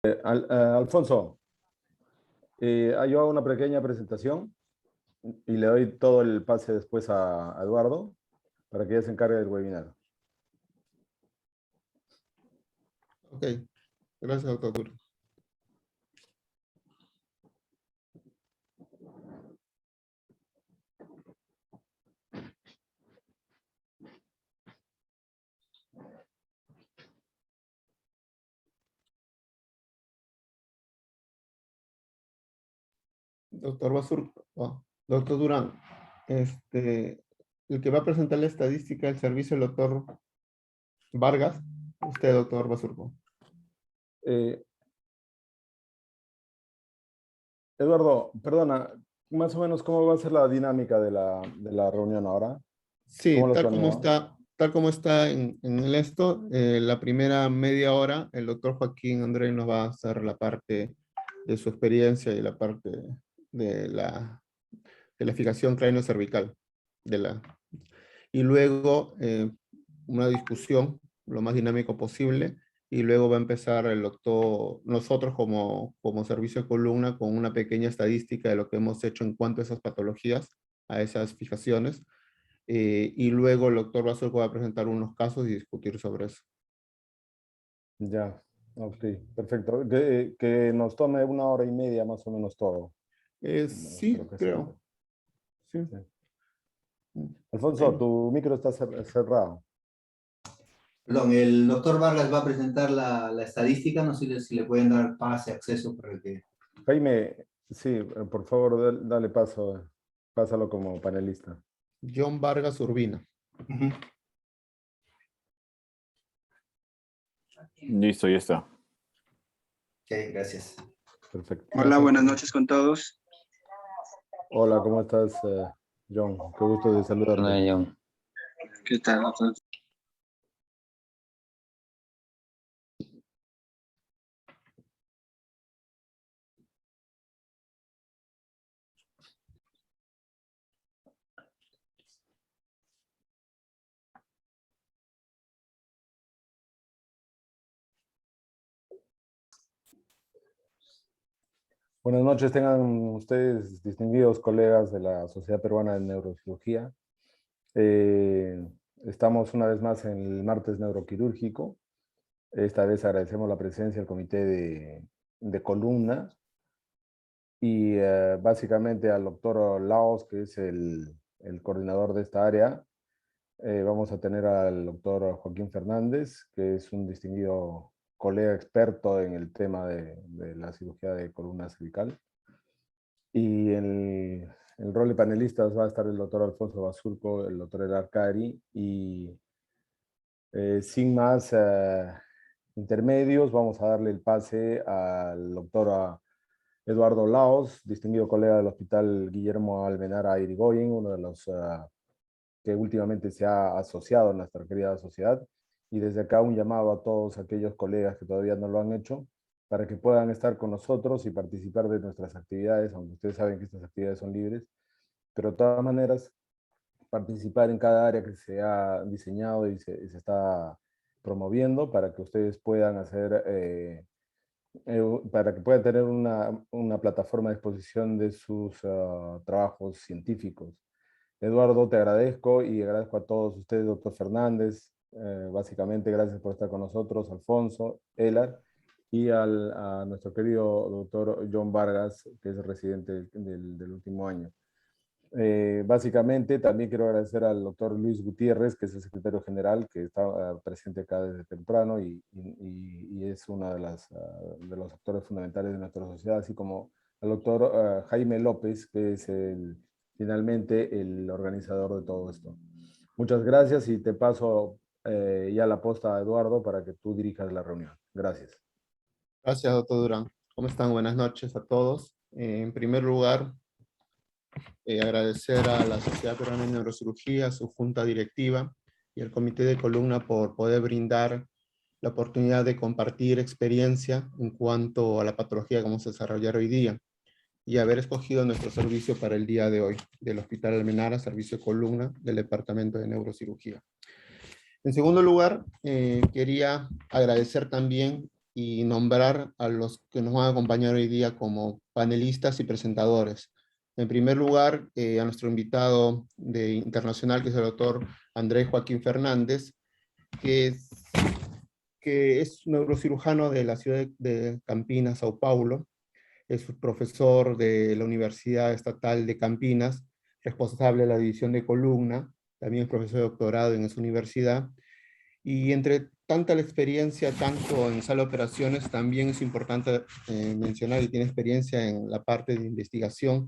Alfonso, yo hago una pequeña presentación y le doy todo el pase después a Eduardo para que ella se encargue del webinar. Ok, gracias, doctor Durán. Doctor Basurco, doctor Durán, el que va a presentar la estadística del servicio, el doctor Vargas, usted, doctor Basurco. Eh, Eduardo, perdona, más o menos cómo va a ser la dinámica de la reunión ahora. Sí, ¿Cómo lo planeo? tal como está en el esto, la primera media hora, el doctor Joaquín Andrés nos va a hacer la parte de su experiencia y la parte de la fijación cráneo-cervical. Y luego una discusión lo más dinámico posible, y luego va a empezar el doctor, nosotros como servicio de columna, con una pequeña estadística de lo que hemos hecho en cuanto a esas patologías, a esas fijaciones, y luego el doctor Basurco va a presentar unos casos y discutir sobre eso. Ya, ok, perfecto. Que nos tome 1 hora y media más o menos todo. Sí, Creo que sí. creo. Sí. Sí. Alfonso, tu micro está cerrado. Perdón, el doctor Vargas va a presentar la estadística, no sé si le pueden dar pase, acceso para que... Jaime, sí, por favor, dale paso, pásalo como panelista. John Vargas Urbina. Listo, ya está. Ok, gracias. Perfecto. Hola, buenas noches con todos. Hola, ¿cómo estás, John? Qué gusto de saludarte. Hola, John. ¿Qué tal, doctor? Buenas noches, tengan ustedes, distinguidos colegas de la Sociedad Peruana de Neurocirugía. Estamos una vez más en el martes neuroquirúrgico. Esta vez agradecemos la presencia del comité de columna y básicamente al doctor Laos, que es el coordinador de esta área. Vamos a tener al doctor Joaquín Fernández, que es un distinguido colega experto en el tema de la cirugía de columna cervical. Y en el rol de panelistas va a estar el doctor Alfonso Basurco, el doctor Elar Cari, y sin más intermedios, vamos a darle el pase al doctor Eduardo Laos, distinguido colega del Hospital Guillermo Almenara Irigoyen, uno de los que últimamente se ha asociado a nuestra querida sociedad. Y desde acá un llamado a todos aquellos colegas que todavía no lo han hecho, para que puedan estar con nosotros y participar de nuestras actividades, aunque ustedes saben que estas actividades son libres, pero de todas maneras participar en cada área que se ha diseñado y se está promoviendo para que ustedes puedan hacer, para que puedan tener una plataforma de exposición de sus trabajos científicos. Eduardo, te agradezco y agradezco a todos ustedes, doctor Fernández, básicamente gracias por estar con nosotros, Alfonso, Elar, y a nuestro querido doctor John Vargas, que es el residente del último año. Básicamente también quiero agradecer al doctor Luis Gutiérrez, que es el secretario general, que está presente acá desde temprano y es uno de los actores fundamentales de nuestra sociedad, así como al doctor Jaime López, que es finalmente el organizador de todo esto. Muchas gracias y te paso ya la posta a Eduardo para que tú dirijas la reunión. Gracias. Gracias, doctor Durán. ¿Cómo están? Buenas noches a todos. En primer lugar, agradecer a la Sociedad Peruana de Neurocirugía, a su junta directiva y al comité de columna por poder brindar la oportunidad de compartir experiencia en cuanto a la patología que vamos a desarrollar hoy día y haber escogido nuestro servicio para el día de hoy del Hospital Almenara, servicio de columna del Departamento de Neurocirugía. En segundo lugar, quería agradecer también y nombrar a los que nos van a acompañar hoy día como panelistas y presentadores. En primer lugar, a nuestro invitado internacional, que es el doctor Andrés Joaquín Fernández, que es neurocirujano de la ciudad de Campinas, Sao Paulo. Es profesor de la Universidad Estatal de Campinas, responsable de la división de columna, también es profesor de doctorado en esa universidad. Y entre tanta la experiencia, tanto en sala de operaciones, también es importante mencionar que tiene experiencia en la parte de investigación,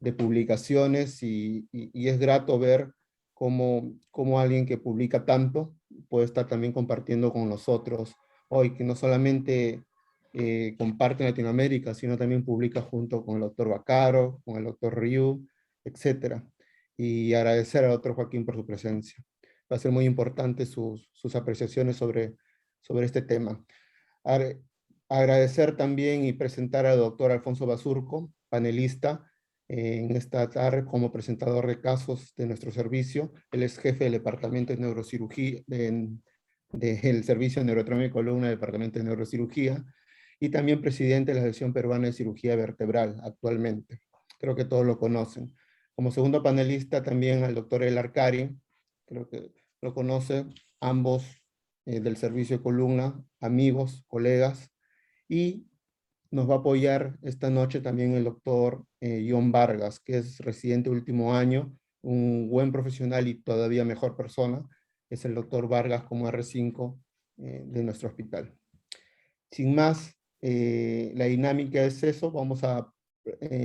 de publicaciones, y es grato ver cómo alguien que publica tanto puede estar también compartiendo con nosotros hoy, que no solamente comparte en Latinoamérica, sino también publica junto con el doctor Baccaro, con el doctor Ryu, etc. Y agradecer al doctor Joaquín por su presencia. Va a ser muy importante sus apreciaciones sobre este tema. Agradecer también y presentar al doctor Alfonso Basurco, panelista en esta tarde como presentador de casos de nuestro servicio. Él es jefe del Departamento de Neurocirugía, del Servicio de Neurotrauma y Columna del Departamento de Neurocirugía, y también presidente de la Asociación Peruana de Cirugía Vertebral actualmente. Creo que todos lo conocen. Como segundo panelista también al doctor El Arcari, creo que lo conoce, ambos del servicio de columna, amigos, colegas, y nos va a apoyar esta noche también el doctor John Vargas, que es residente último año, un buen profesional y todavía mejor persona, es el doctor Vargas como R5 de nuestro hospital. Sin más, la dinámica es eso, vamos a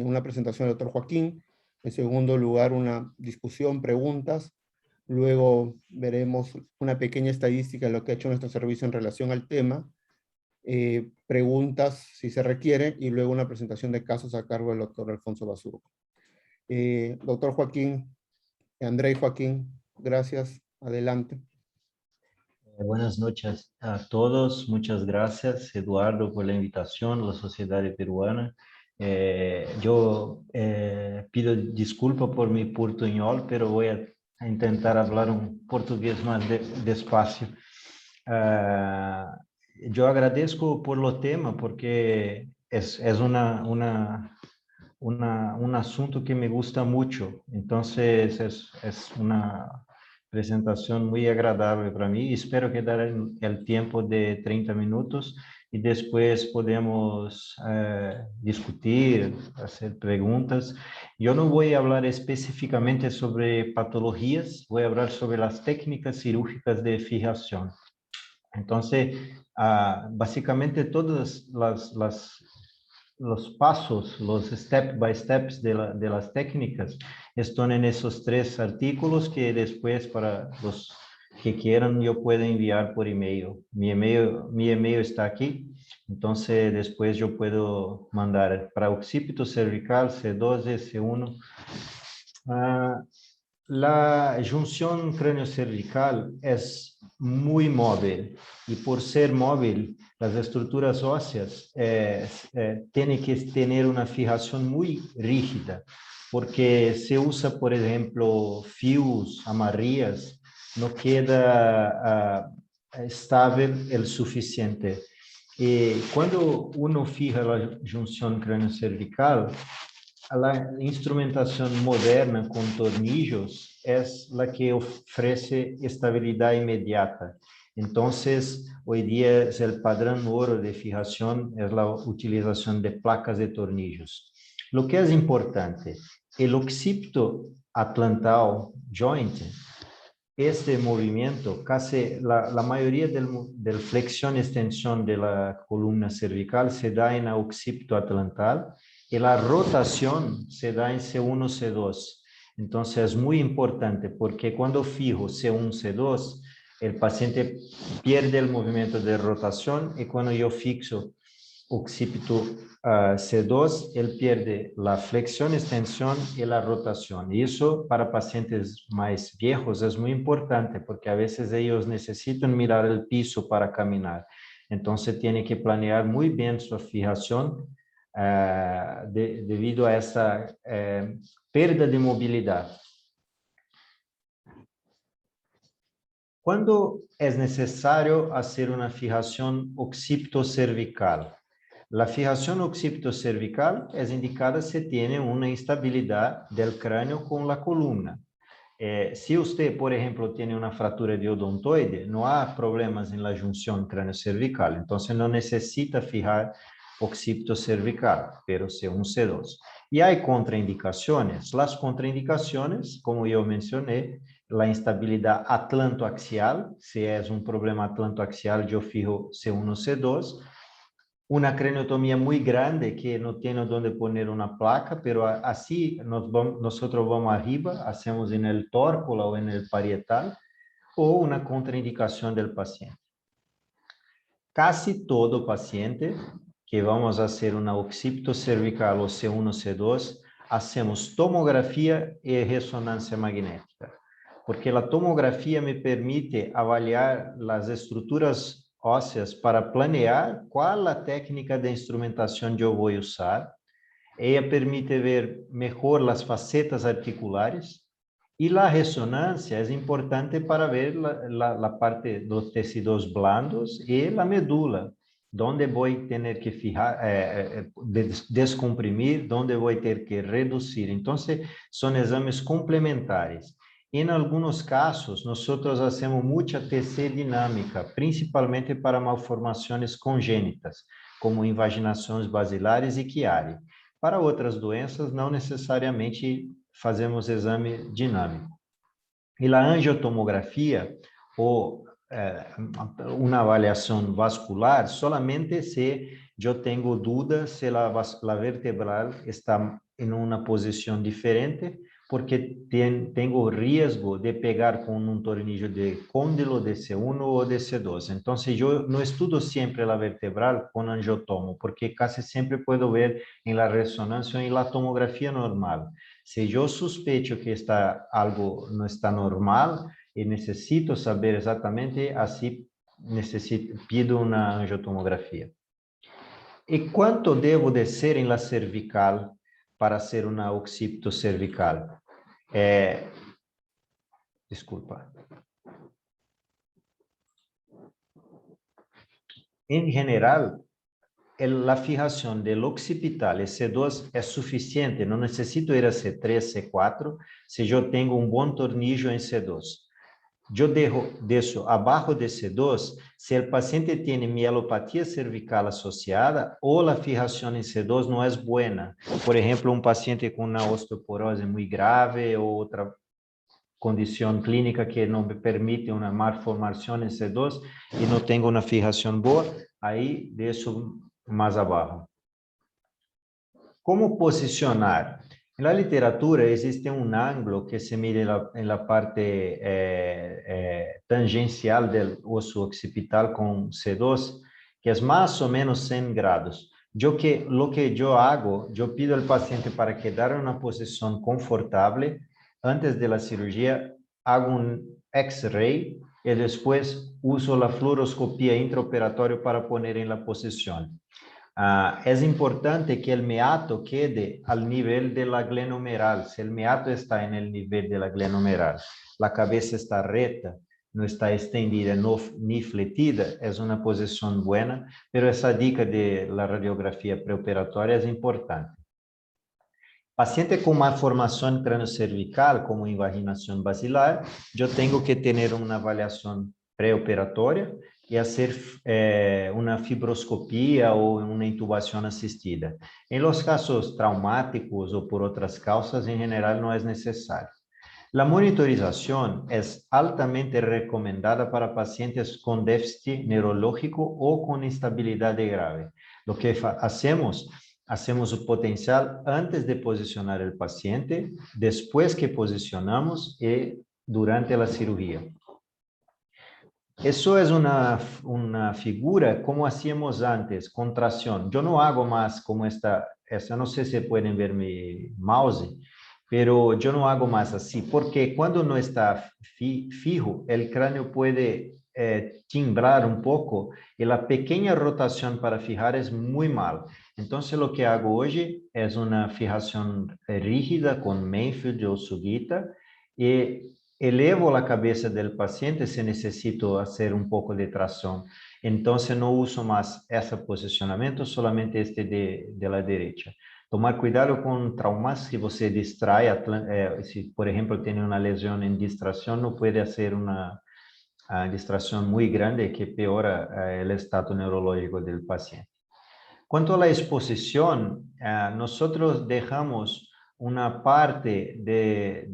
una presentación del doctor Joaquín, en segundo lugar una discusión, preguntas, luego veremos una pequeña estadística de lo que ha hecho nuestro servicio en relación al tema, preguntas si se requiere, y luego una presentación de casos a cargo del doctor Alfonso Basurco. Doctor Joaquín, André Joaquín, gracias, adelante. Buenas noches a todos. Muchas gracias, Eduardo, por la invitación a la Sociedad Peruana. Yo pido disculpa por mi portuñol, pero voy a intentar hablar un portugués más despacio. Yo agradezco por lo tema, porque es un asunto que me gusta mucho. Entonces, es una presentación muy agradable para mí. Espero que dará el tiempo de 30 minutos y después podemos discutir, hacer preguntas. Yo no voy a hablar específicamente sobre patologías, voy a hablar sobre las técnicas cirúrgicas de fijación. Entonces, básicamente todas los pasos, los step by steps de las técnicas están en esos 3 artículos que después para los que quieran yo puedo enviar por email. Mi email está aquí, entonces después yo puedo mandar para occipito cervical, C12, C1. La junción cráneo-cervical es muy móvil y por ser móvil, las estructuras óseas tienen que tener una fijación muy rígida, porque se usa, por ejemplo, fios, amarrillas, no queda estable el suficiente. Y cuando uno fija la junción cráneo-cervical, la instrumentación moderna con tornillos es la que ofrece estabilidad inmediata. Entonces, hoy día es el padrón oro de fijación, es la utilización de placas de tornillos. Lo que es importante, el occipito atlantal joint, este movimiento, casi la mayoría del flexión-extensión de la columna cervical se da en el occipito atlantal, y la rotación se da en C1, C2. Entonces es muy importante porque cuando fijo C1, C2, el paciente pierde el movimiento de rotación, y cuando yo fixo occipito C2, él pierde la flexión, extensión y la rotación. Y eso para pacientes más viejos es muy importante porque a veces ellos necesitan mirar el piso para caminar. Entonces tiene que planear muy bien su fijación debido a esa pérdida de movilidad. ¿Cuándo es necesario hacer una fijación occipitocervical? La fijación occipitocervical es indicada si tiene una instabilidad del cráneo con la columna. Si usted, por ejemplo, tiene una fractura de odontoide, no hay problemas en la junción cráneo-cervical, entonces no necesita fijar occipitocervical, pero C1, C2. Y hay contraindicaciones. Las contraindicaciones, como yo mencioné, la instabilidad atlantoaxial, si es un problema atlantoaxial, yo fijo C1, C2. Una craniotomía muy grande que no tiene donde poner una placa, pero así nosotros vamos arriba, hacemos en el tórculo o en el parietal, o una contraindicación del paciente. Casi todo paciente que vamos a hacer una occipitocervical o C1, C2, hacemos tomografía y resonancia magnética, porque la tomografía me permite avaliar las estructuras óseas para planear qual a técnica de instrumentação eu vou usar. Ela permite ver melhor as facetas articulares e a ressonância é importante para ver a parte dos tecidos blandos e a medula, onde vou ter que fijar, descomprimir, onde vou ter que reduzir. Então, são exames complementares. En algunos casos, nosotros hacemos mucha TC dinámica, principalmente para malformaciones congénitas, como invaginações basilares e Chiari. Para outras doenças, não necessariamente fazemos exame dinâmico. E a angiotomografia, ou uma avaliação vascular, solamente se eu tenho dúvida se a vertebral está em uma posição diferente, porque tenho risco de pegar com um tornillo de cóndilo de C1 ou de C2. Então, eu não estudo sempre a vertebral com angiotomo, porque quase sempre posso ver em la ressonância ou em la tomografia normal. Se eu suspeito que algo não está normal e necessito saber exatamente, assim pido uma angiotomografia. E quanto devo descer em la cervical para ser uma occipitocervical? Desculpa. En general, la fijación del occipital C2 es suficiente, no necesito ir a C3, C4, si yo tengo un buen tornillo en C2. Yo dejo abajo de C2 si el paciente tiene mielopatía cervical asociada o la fijación en C2 no es buena. Por ejemplo, un paciente con una osteoporosis muy grave o otra condición clínica que no me permite una malformación en C2 y no tengo una fijación buena, ahí dejo más abajo. ¿Cómo posicionar? En la literatura existe un ángulo que se mide en la parte tangencial del oso occipital con C2, que es más o menos 100 grados. Lo que yo hago, yo pido al paciente para quedar en una posición confortable. Antes de la cirugía, hago un X-ray y después uso la fluoroscopía intraoperatoria para poner en la posición. Es importante que el meato quede al nivel de la glenohumeral. Si el meato está en el nivel de la glenohumeral, la cabeza está recta, no está extendida ni fletida, es una posición buena, pero esa dica de la radiografía preoperatoria es importante. Paciente con malformación craniocervical, como invaginación basilar, yo tengo que tener una avaliación preoperatoria y hacer una fibroscopía o una intubación asistida. En los casos traumáticos o por otras causas, en general no es necesario. La monitorización es altamente recomendada para pacientes con déficit neurológico o con instabilidad grave. Lo que hacemos o potencial antes de posicionar el paciente, después que posicionamos y durante la cirugía. Eso es una figura como hacíamos antes, con tracción. Yo no hago más como esta no sé si pueden ver mi mouse, pero yo no hago más así, porque cuando no está fijo, el cráneo puede timbrar un poco y la pequeña rotación para fijar es muy mal. Entonces lo que hago hoy es una fijación rígida con Mayfield o Sugita y elevo la cabeza del paciente si necesito hacer un poco de tracción. Entonces no uso más ese posicionamiento, solamente este de la derecha. Tomar cuidado con traumas si você distrae, si por ejemplo tiene una lesión en distracción, no puede hacer una distracción muy grande que peora el estado neurológico del paciente. Cuanto a la exposición, nosotros dejamos una parte de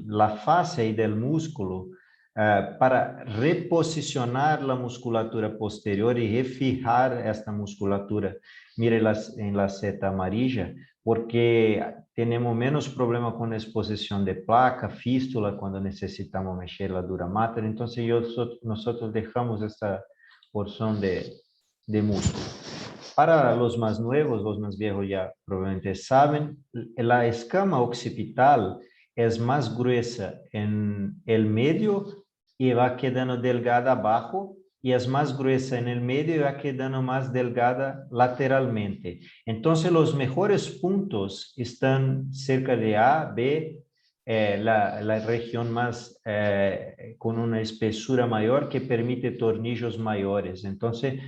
la fase y del músculo para reposicionar la musculatura posterior y refijar esta musculatura. Mire en la seta amarilla, porque tenemos menos problema con exposición de placa, fístula, cuando necesitamos mexer la dura mater. Entonces nosotros dejamos esta porción de músculo. Para los más nuevos, los más viejos ya probablemente saben, la escama occipital es más gruesa en el medio y va quedando delgada abajo, y es más gruesa en el medio y va quedando más delgada lateralmente. Entonces los mejores puntos están cerca de A, B, la región más con una espesura mayor que permite tornillos mayores. Entonces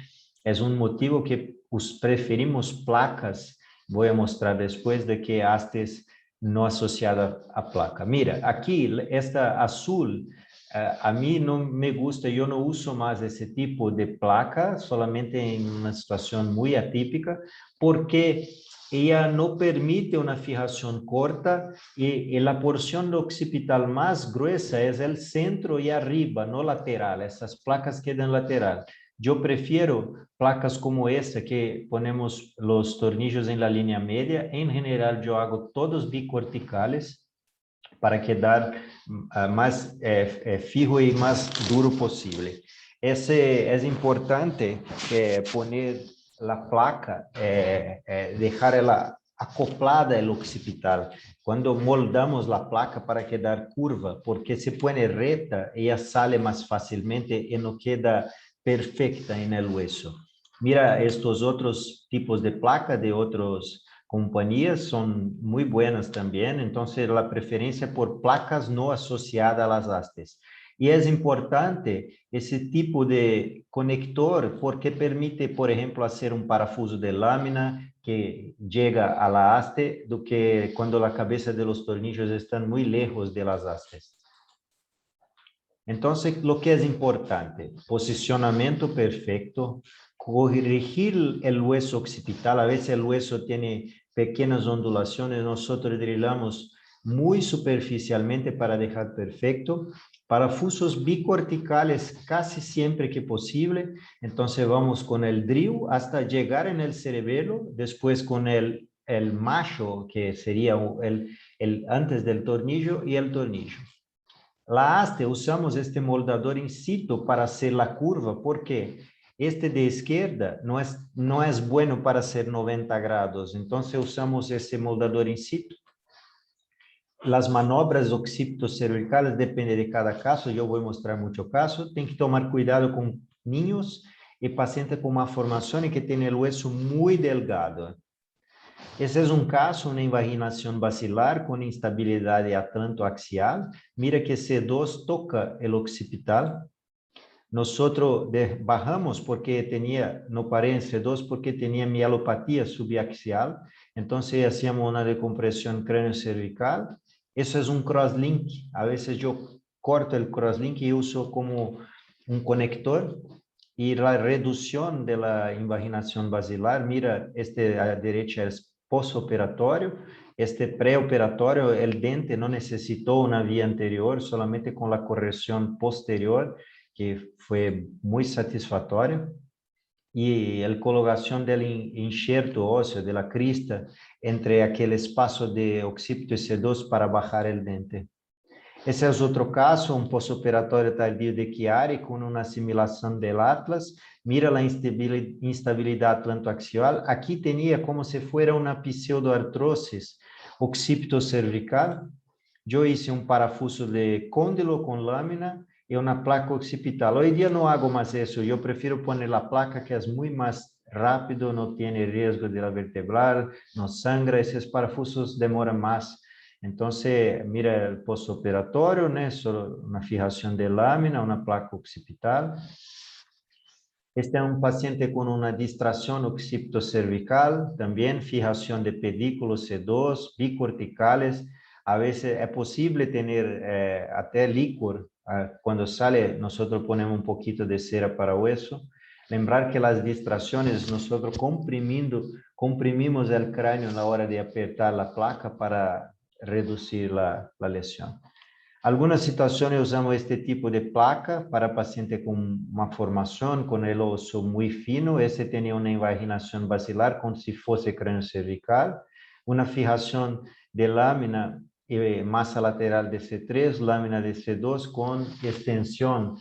es un motivo que preferimos placas, voy a mostrar después, de que hastes no asociada a placa. Mira, aquí esta azul, a mí no me gusta, yo no uso más ese tipo de placa, solamente en una situación muy atípica, porque ella no permite una fijación corta y la porción occipital más gruesa es el centro y arriba, no lateral. Esas placas quedan lateral. Yo prefiero placas como esta, que ponemos los tornillos en la línea media. En general, yo hago todos bicorticales para quedar más fijo y más duro posible. Es importante poner la placa, dejarla acoplada al occipital. Cuando moldamos la placa para quedar curva, porque se pone recta, ella sale más fácilmente y no queda perfecta en el hueso. Mira, estos otros tipos de placa de otros compañías son muy buenas también, entonces la preferencia por placas no asociadas a las hastes. Y es importante ese tipo de conector porque permite, por ejemplo, hacer un parafuso de lámina que llega a la haste, do que cuando la cabeza de los tornillos están muy lejos de las hastes. Entonces, lo que es importante, posicionamiento perfecto, corregir el hueso occipital. A veces el hueso tiene pequeñas ondulaciones, nosotros drilamos muy superficialmente para dejar perfecto. Parafusos bicorticales casi siempre que posible. Entonces vamos con el drill hasta llegar en el cerebelo, después con el macho, que sería el antes del tornillo, y el tornillo. La haste, usamos este moldador in situ para hacer la curva, porque este de izquierda no es bueno para hacer 90 grados, entonces usamos ese moldador in situ. Las manobras occipitocervicales depende de cada caso, yo voy a mostrar mucho caso. Tem que tomar cuidado con niños y pacientes con malformación y que tienen el hueso muy delgado. Esse é um caso, uma invaginação basilar com instabilidade atlantoaxial. Mira que C2 toca o occipital. Nós barramos porque tinha, no parei em C2 porque tinha mielopatia subaxial. Então, hacíamos uma decompressão crânio-cervical. Isso é um crosslink. A vezes eu corto o crosslink e uso como um conector. E a redução da invaginação basilar, mira, à direita é post-operatório, este pré-operatório, el dente no necesitó una vía anterior, solamente con la corrección posterior, que fue muy satisfactorio, y la colocación del injerto óseo, de la crista, entre aquel espacio de occipito y C2 para bajar el dente. Esse é outro caso, um pós-operatório tardio de Chiari com uma assimilação del atlas. Mira a instabilidade atlantoaxial. Aqui tinha como se fuera uma pseudoartrosis occipito-cervical. Eu hice um parafuso de cóndilo com lâmina e uma placa occipital. Hoje dia não hago mais isso. Eu prefiro poner a placa que é muito mais rápido, não tem risco de la vertebral, não sangra. Esses parafusos demoram mais. Entonces, mira el postoperatorio, ¿no? Solo una fijación de lámina, una placa occipital. Este es un paciente con una distracción occipitocervical, también fijación de pedículos C2, bicorticales. A veces es posible tener hasta líquor. Cuando sale, nosotros ponemos un poquito de cera para hueso. Lembrar que las distracciones, nosotros comprimimos el cráneo a la hora de apretar la placa para reducir la lesión. Algunas situaciones usamos este tipo de placa para paciente con una formación, con el oso muy fino. Ese tenía una invaginación basilar como si fuese cráneo cervical, una fijación de lámina masa lateral de C3, lámina de C2 con extensión.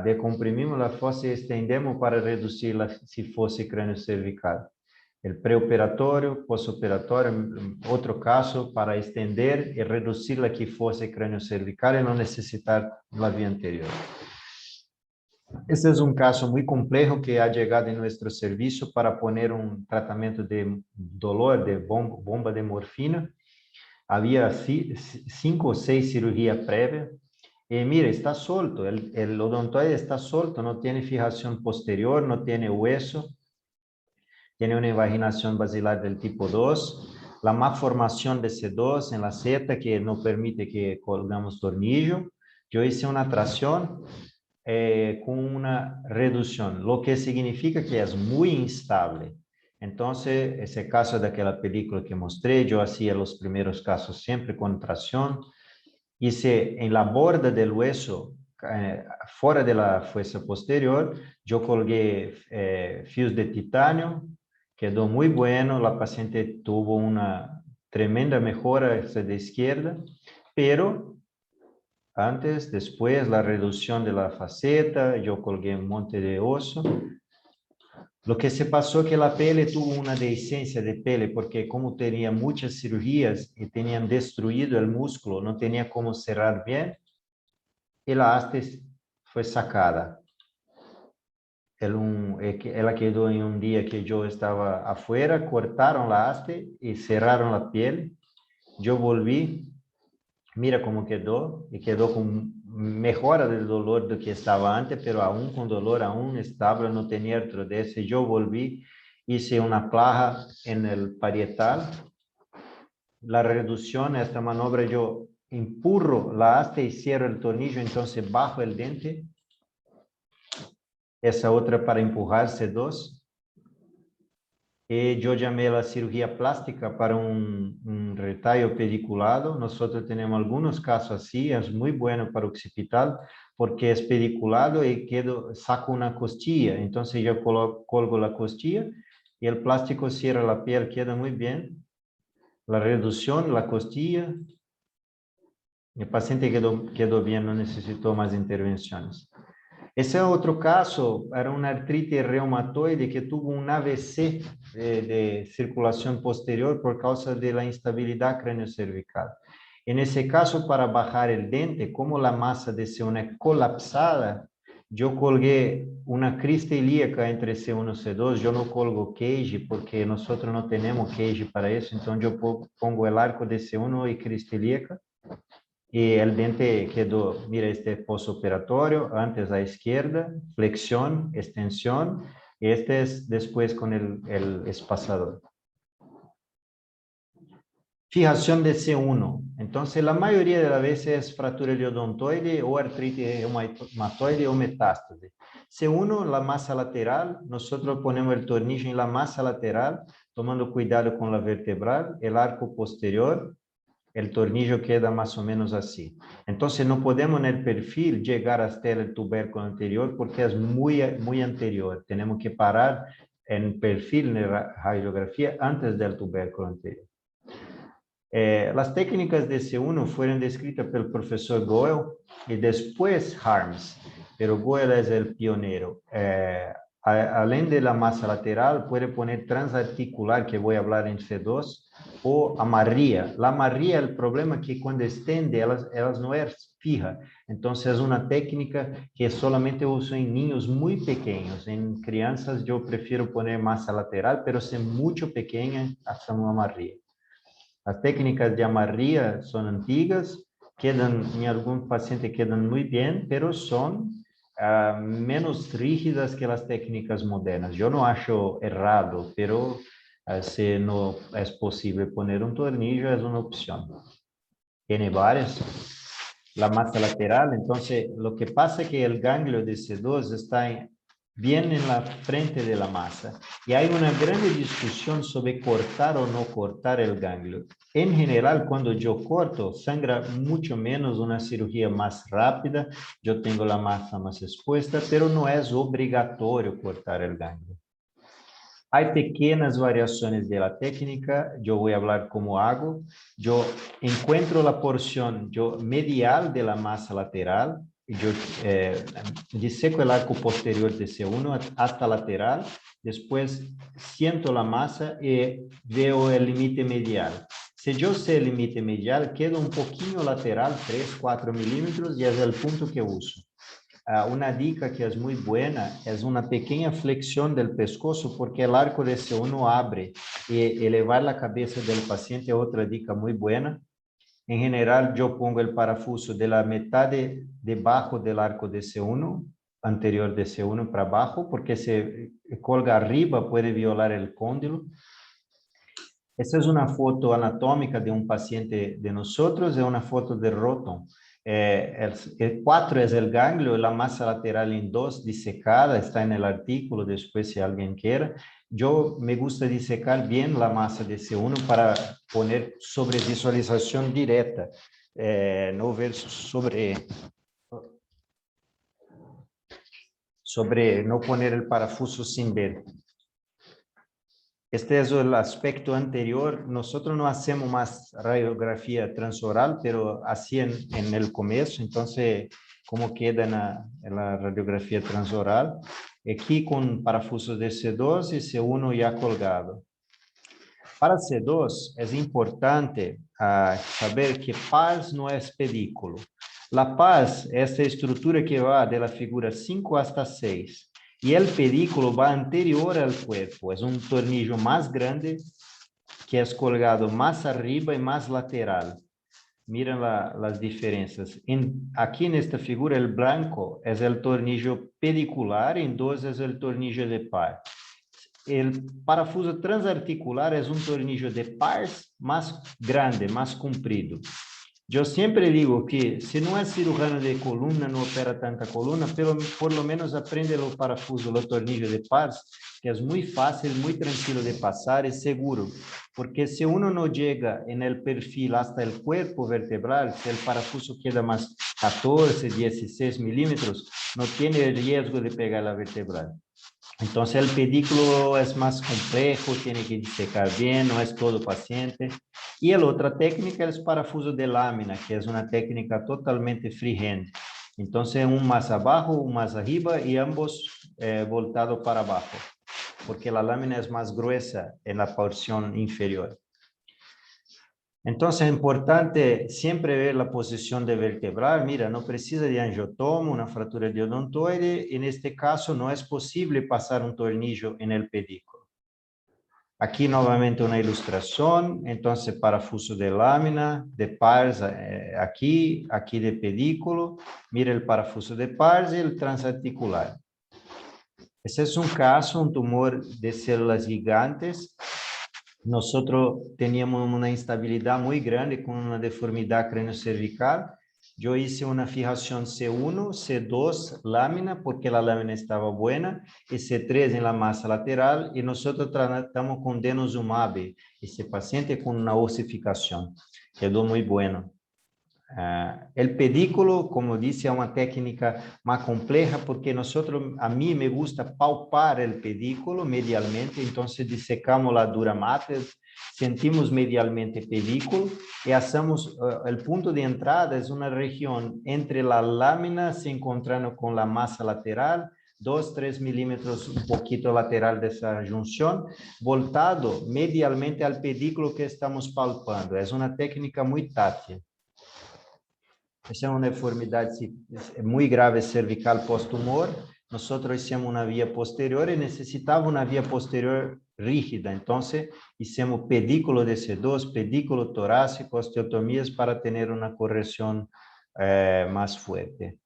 Decomprimimos la fosa y extendemos para reducirla si fuese cráneo cervical. El preoperatorio, postoperatorio, otro caso para extender y reducir la que fuese cráneo cervical y no necesitar la vía anterior. Este es un caso muy complejo que ha llegado en nuestro servicio para poner un tratamiento de dolor de bomba de morfina. Había 5 o 6 cirugías previas. Y mira, está suelto, el odontoide está suelto, no tiene fijación posterior, no tiene hueso. Tiene una invaginación basilar del tipo 2, la malformación de C2 en la seta que no permite que colgamos tornillo. Yo hice una tracción con una reducción, lo que significa que es muy instable. Entonces, ese caso de aquella película que mostré, yo hacía los primeros casos siempre con tracción. Hice en la borda del hueso, fuera de la fosa posterior, yo colgué fios de titanio, quedó muy bueno, la paciente tuvo una tremenda mejora de izquierda, pero antes, después, la reducción de la faceta, yo colgué un monte de oso. Lo que se pasó es que la pele tuvo una dehiscencia de pele, porque como tenía muchas cirugías y tenían destruido el músculo, no tenía cómo cerrar bien, y la haste fue sacada. Ela quedó en un día que yo estaba afuera, cortaron la haste y cerraron la piel. Yo volví, mira cómo quedó, y quedó con mejora del dolor do que estaba antes, pero aún con dolor, aún estable, no tenía artrodesia. Yo volví, hice una placa en el parietal. La reducción, esta maniobra, yo empurro la haste y cierro el tornillo, entonces bajo el diente. Essa outra para empurrar C2. E eu chamei a cirurgia plástica para um retalho pediculado. Nós temos alguns casos assim, é muito bueno para o occipital, porque é pediculado e saco uma costilla. Então, eu colgo a costilla e o plástico cierra a piel, queda muito bem. A redução, a costilla. O paciente quedou bem, não necessitou mais intervenções. Esse é outro caso, era uma artrite reumatoide que tuvo um AVC de circulação posterior por causa da instabilidade crânio-cervical. E nesse caso, para bajar o dente, como a massa de C1 é colapsada, eu colguei uma crista ilíaca entre C1 e C2, eu não colgo cage, porque nós não temos cage para isso, então eu pongo o arco de C1 e crista ilíaca. Y el diente quedó, mira, este postoperatorio, antes a izquierda, flexión, extensión, y este es después con el espaciador. Fijación de C1. Entonces, la mayoría de las veces es fractura de odontoide o artritis reumatoide o metástase. C1, la masa lateral, nosotros ponemos el tornillo en la masa lateral, tomando cuidado con la vertebral, el arco posterior, el tornillo queda más o menos así. Entonces, no podemos en el perfil llegar hasta el tubérculo anterior porque es muy anterior. Tenemos que parar en perfil, en la radiografía, antes del tubérculo anterior. Las técnicas de C1 fueron descritas por el profesor Goel y después Harms, pero Goel es el pionero. Além de la masa lateral, puede poner transarticular, que voy a hablar en C2, o amarría. La amarría, el problema es que cuando extiende, elas no es fija. Entonces, es una técnica que solamente uso en niños muy pequeños. En crianças, yo prefiero poner masa lateral, pero si es mucho pequeña, hasta una amarría. Las técnicas de amarría son antiguas, quedan, en algún paciente quedan muy bien, pero son menos rígidas que las técnicas modernas. Yo no acho errado, pero si no es posible poner un tornillo, es una opción. Tiene varias. La masa lateral, entonces lo que pasa es que el ganglio de C2 está bien en la frente de la masa y hay una gran discusión sobre cortar o no cortar el ganglio. En general, cuando yo corto, sangra mucho menos, una cirugía más rápida, yo tengo la masa más expuesta, pero no es obligatorio cortar el ganglio. Hay pequeñas variaciones de la técnica, yo voy a hablar cómo hago. Yo encuentro la porción medial de la masa lateral, yo diseco el arco posterior de C1 hasta lateral, después siento la masa y veo el límite medial. Si yo sé el límite medial, queda un poquito lateral, 3-4 milímetros, y es el punto que uso. Una dica que es muy buena es una pequeña flexión del pescozo porque el arco de C1 abre y elevar la cabeza del paciente es otra dica muy buena. En general, yo pongo el parafuso de la mitad debajo del arco de C1, anterior de C1 para abajo, porque si colga arriba puede violar el cóndilo. Esta es una foto anatómica de un paciente de nosotros, es una foto de Roton. El 4 es el ganglio, la masa lateral en 2 disecada, está en el artículo, después si alguien quiera. Yo me gusta disecar bien la masa de C1 para poner sobre visualización directa, no ver sobre no poner el parafuso sin ver. Este es el aspecto anterior. Nosotros no hacemos más radiografía transoral, pero así en el comienzo. Entonces, ¿cómo queda en la radiografía transoral? Aquí con parafusos de C2 y C1 ya colgado. Para C2 es importante saber que pars no es pedículo. La pars es esta estructura que va de la figura 5 hasta 6. Y el pedículo va anterior al cuerpo. Es un tornillo más grande que es colgado más arriba y más lateral. Miren las diferencias. Aquí en esta figura, el blanco es el tornillo pedicular, en 2 es el tornillo de par. El parafuso transarticular es un tornillo de pars más grande, más comprido. Yo siempre digo que si no es cirujano de columna, no opera tanta columna, pero por lo menos aprende los parafusos, los tornillos de pars, que es muy fácil, muy tranquilo de pasar y seguro. Porque si uno no llega en el perfil hasta el cuerpo vertebral, si el parafuso queda más 14, 16 milímetros, no tiene el riesgo de pegar la vertebral. Entonces el pedículo es más complejo, tiene que disecar bien, no es todo paciente. Y la otra técnica es parafuso de lámina, que es una técnica totalmente freehand. Entonces un más abajo, un más arriba y ambos voltados para abajo, porque la lámina es más gruesa en la porción inferior. Entonces es importante siempre ver la posición de vertebral. Mira, no precisa de angiotomo, una fractura de odontoide. En este caso no es posible pasar un tornillo en el pedículo. Aquí nuevamente una ilustración. Entonces parafuso de lámina, de pars aquí de pedículo. Mira el parafuso de pars y el transarticular. Este es un caso, un tumor de células gigantes. Nosotros teníamos una instabilidad muy grande con una deformidad craniocervical. Yo hice una fijación C1, C2 lámina, porque la lámina estaba buena, y C3 en la masa lateral, y nosotros tratamos con denosumab, ese paciente con una osificación. Quedó muy bueno. El pedículo, como dice, es una técnica más compleja porque a mí me gusta palpar el pedículo medialmente, entonces disecamos la dura mater, sentimos medialmente el pedículo y hacemos, el punto de entrada es una región entre la lámina se encontrando con la masa lateral, 2-3 milímetros un poquito lateral de esa junción, voltado medialmente al pedículo que estamos palpando. Es una técnica muy táctil. Essa é uma deformidade muito grave cervical pós-tumor. Nós hicimos uma via posterior e necessitava uma via posterior rígida. Entonces, hicimos pedículo de C2, pedículo torácico, osteotomías para tener una corrección más fuerte.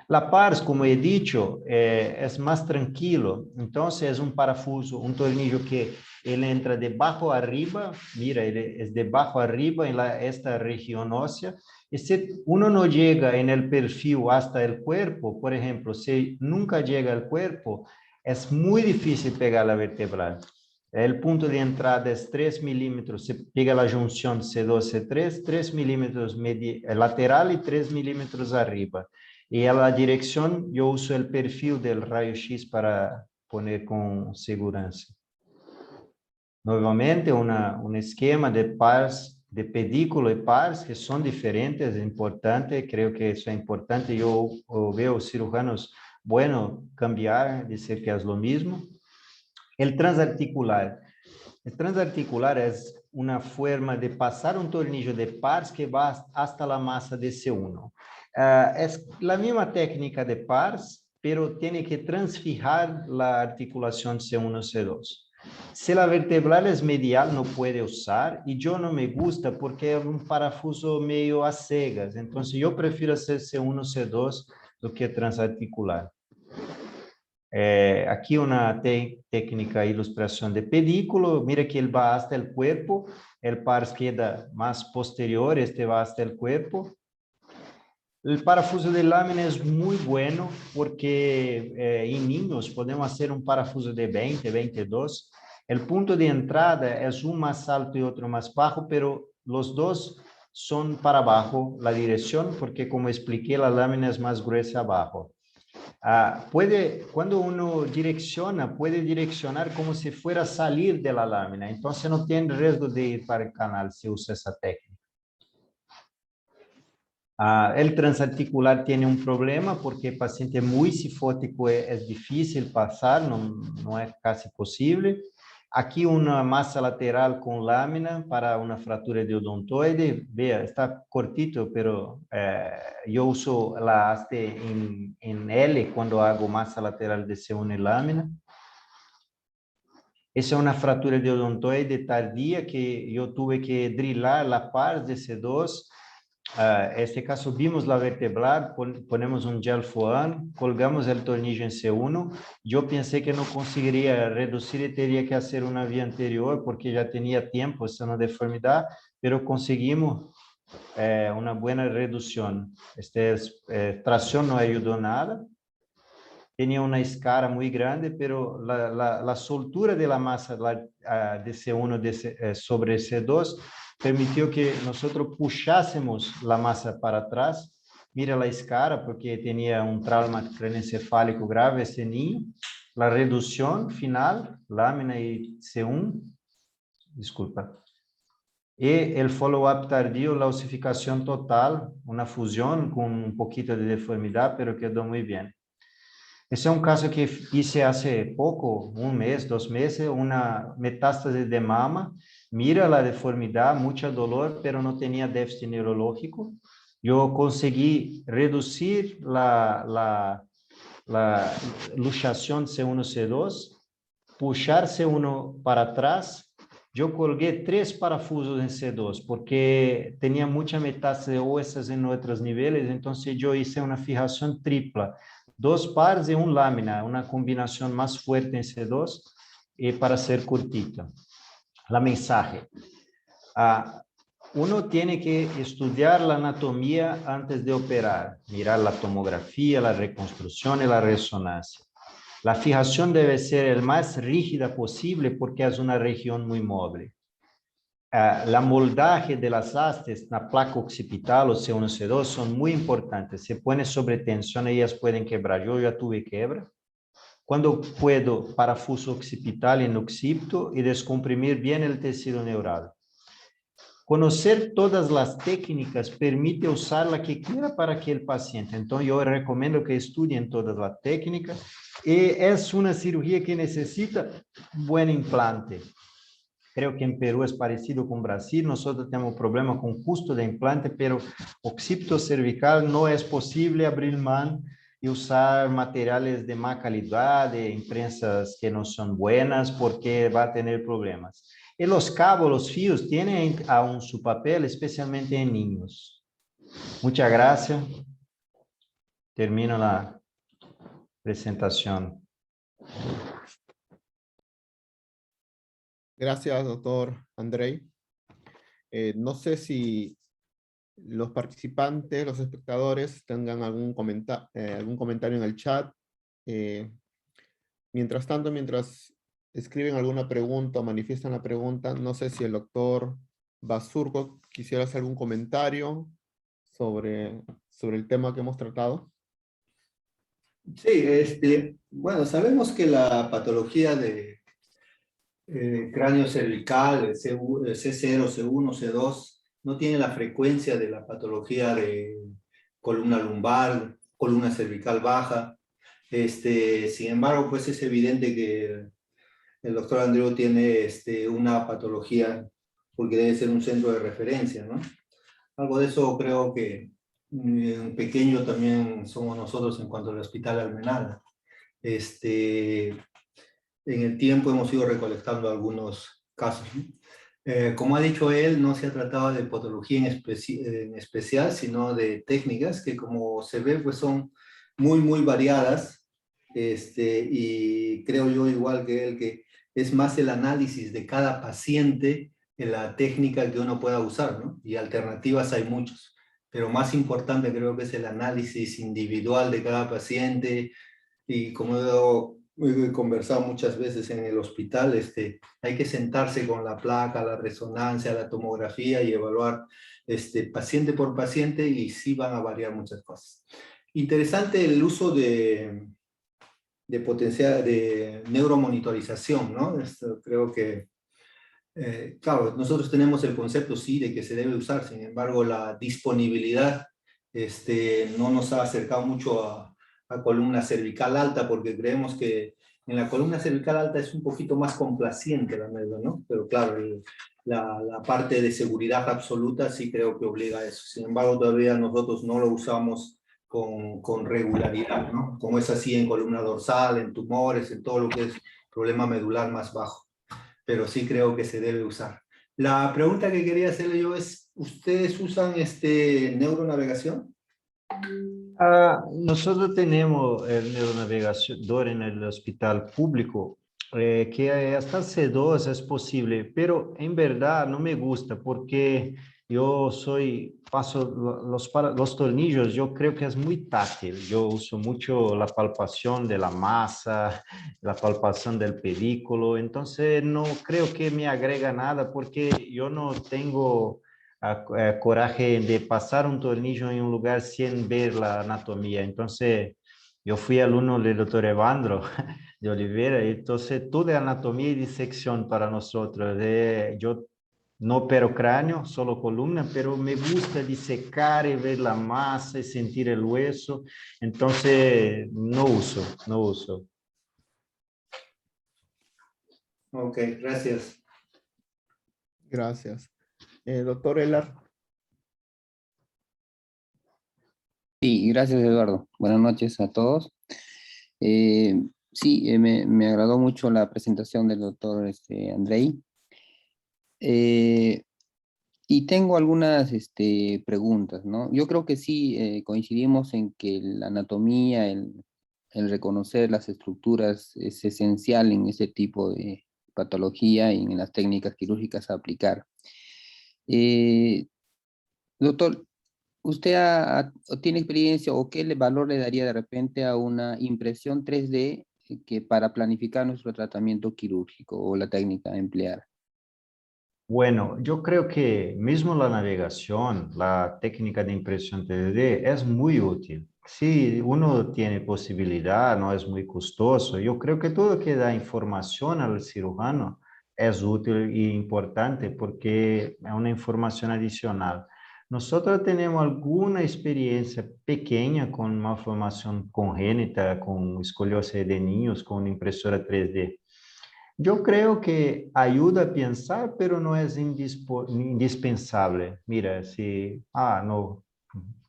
La pars, como he dicho, es más tranquilo. Entonces, es un parafuso, un tornillo que él entra de abajo arriba. Mira, es de abajo arriba en esta región ósea. Y si uno no llega en el perfil hasta el cuerpo, por ejemplo, si nunca llega al cuerpo, es muy difícil pegar la vertebral. El punto de entrada es 3 milímetros, se pega la junción C2, C3, 3 milímetros lateral y 3 milímetros arriba. Y a la dirección yo uso el perfil del rayo-x para poner con seguridad. Nuevamente un esquema de pars, de pedículo y pars que son diferentes, es importante, creo que eso es importante. Yo veo cirujanos, bueno, cambiar, decir que es lo mismo. El transarticular. El transarticular es una forma de pasar un tornillo de pars que va hasta la masa de C1. Es la misma técnica de pars, pero tiene que transfijar la articulación C1-C2. Si la vertebral es medial, no puede usar, y yo no me gusta porque es un parafuso medio a cegas, entonces yo prefiero hacer C1-C2 do que transarticular. Aquí una técnica ilustración de pedículo. Mira que él va hasta el cuerpo, el pars queda más posterior, este va hasta el cuerpo. El parafuso de lámina es muy bueno porque en niños podemos hacer un parafuso de 20, 22. El punto de entrada es un más alto y otro más bajo, pero los dos son para abajo la dirección porque, como expliqué, la lámina es más gruesa abajo. Cuando uno direcciona, puede direccionar como si fuera a salir de la lámina. Entonces no tiene riesgo de ir para el canal si usa esa técnica. El transarticular tiene un problema porque el paciente muy cifótico es difícil pasar, no es casi posible. Aquí una masa lateral con lámina para una fractura de odontoide. Vea, está cortito, pero yo uso la haste en L cuando hago masa lateral de C1 y lámina. Esa es una fractura de odontoide tardía que yo tuve que drilar la pars de C2. En este caso vimos la vertebral, ponemos un gel foam, colgamos el tornillo en C1. Yo pensé que no conseguiría reducir y tenía que hacer una vía anterior porque ya tenía tiempo, esa una deformidad, pero conseguimos una buena reducción. Tracción no ayudó nada. Tenía una escara muy grande, pero la soltura de la masa de C1 sobre C2 permitió que nosotros puxásemos la masa para atrás. Mira la escara, porque tenía un trauma craneoencefálico grave ese niño. La reducción final, lámina y C1, disculpa. Y el follow-up tardío, la osificación total, una fusión con un poquito de deformidad, pero quedó muy bien. Ese es un caso que hice hace poco, un mes, 2 meses, una metástase de mama. Mira la deformidad, mucho dolor, pero no tenía déficit neurológico. Yo conseguí reducir la luxación C1-C2, puxar C1 para atrás. Yo colgué 3 parafusos en C2 porque tenía mucha metástase óseas en otros niveles, entonces yo hice una fijación tripla. 2 pares y un lámina, una combinación más fuerte en C2 y para ser cortita. La mensaje. Uno tiene que estudiar la anatomía antes de operar, mirar la tomografía, la reconstrucción y la resonancia. La fijación debe ser el más rígida posible porque es una región muy móvil. La moldaje de las hastes, la placa occipital o C1, C2 son muy importantes. Se pone sobre tensión, ellas pueden quebrar. Yo ya tuve quebra. Cuando puedo, parafuso occipital en occipito y descomprimir bien el tejido neural. Conocer todas las técnicas permite usar la que quiera para aquel paciente. Entonces, yo recomiendo que estudien todas las técnicas. Y es una cirugía que necesita buen implante. Creo que en Perú es parecido con Brasil. Nosotros tenemos problema con costo de implante, pero occipito cervical no es posible abrir mano y usar materiales de mala calidad, de imprensas que no son buenas, porque va a tener problemas. Y los cabos, los fios, tienen aún su papel, especialmente en niños. Muchas gracias. Termino la presentación. Gracias, doctor Andrei. No sé si los participantes, los espectadores, tengan algún comentario en el chat. Mientras tanto, mientras escriben alguna pregunta o manifiestan la pregunta, no sé si el doctor Basurco quisiera hacer algún comentario sobre el tema que hemos tratado. Sí, bueno, sabemos que la patología de cráneo cervical, el C0, C1, C2, no tiene la frecuencia de la patología de columna lumbar, columna cervical baja. Sin embargo, pues es evidente que el doctor Andreu tiene una patología porque debe ser un centro de referencia, ¿no? Algo de eso creo que en pequeño también somos nosotros en cuanto al Hospital Almenara. En el tiempo hemos ido recolectando algunos casos, ¿no? Como ha dicho él, no se ha tratado de patología en especial, sino de técnicas que, como se ve, pues son muy variadas. Y creo yo, igual que él, que es más el análisis de cada paciente en la técnica que uno pueda usar, ¿no? Y alternativas hay muchas, pero más importante creo que es el análisis individual de cada paciente. Y como he conversado muchas veces en el hospital, hay que sentarse con la placa, la resonancia, la tomografía y evaluar paciente por paciente, y sí van a variar muchas cosas. Interesante el uso de potencial de neuromonitorización, ¿no? Esto creo que, claro, nosotros tenemos el concepto, sí, de que se debe usar. Sin embargo, la disponibilidad no nos ha acercado mucho a columna cervical alta, porque creemos que en la columna cervical alta es un poquito más complaciente la medula, ¿no? Pero claro, la parte de seguridad absoluta sí creo que obliga a eso. Sin embargo, todavía nosotros no lo usamos con regularidad, ¿no? Como es así en columna dorsal, en tumores, en todo lo que es problema medular más bajo. Pero sí creo que se debe usar. La pregunta que quería hacerle yo es, ¿ustedes usan neuronavegación? Nosotros tenemos el neuronavegador en el hospital público, que hasta C2 es posible, pero en verdad no me gusta porque yo paso los tornillos, yo creo que es muy táctil. Yo uso mucho la palpación de la masa, la palpación del pedículo, entonces no creo que me agrega nada porque yo no tengo coraje de pasar un tornillo en un lugar sin ver la anatomía. Entonces, yo fui alumno del doctor Evandro de Oliveira, entonces toda anatomía y disección para nosotros. Yo no opero cráneo, solo columna, pero me gusta disecar y ver la masa y sentir el hueso. Entonces, no uso. Ok, gracias. Gracias. Doctor Elar. Sí, gracias Eduardo. Buenas noches a todos. Sí, me agradó mucho la presentación del doctor Andrei. Y tengo algunas preguntas, ¿no? Yo creo que sí coincidimos en que la anatomía, el reconocer las estructuras es esencial en ese tipo de patología y en las técnicas quirúrgicas a aplicar. Doctor, ¿usted tiene experiencia o qué valor le daría de repente a una impresión 3D que para planificar nuestro tratamiento quirúrgico o la técnica a emplear? Bueno, yo creo que mismo la navegación, la técnica de impresión 3D es muy útil. Si uno tiene posibilidad, no es muy costoso, yo creo que todo que da información al cirujano es útil y importante porque es una información adicional. Nosotros tenemos alguna experiencia pequeña con malformación congénita, con escoliosis de niños, con impresora 3D. Yo creo que ayuda a pensar, pero no es indispensable. Mira, si, no,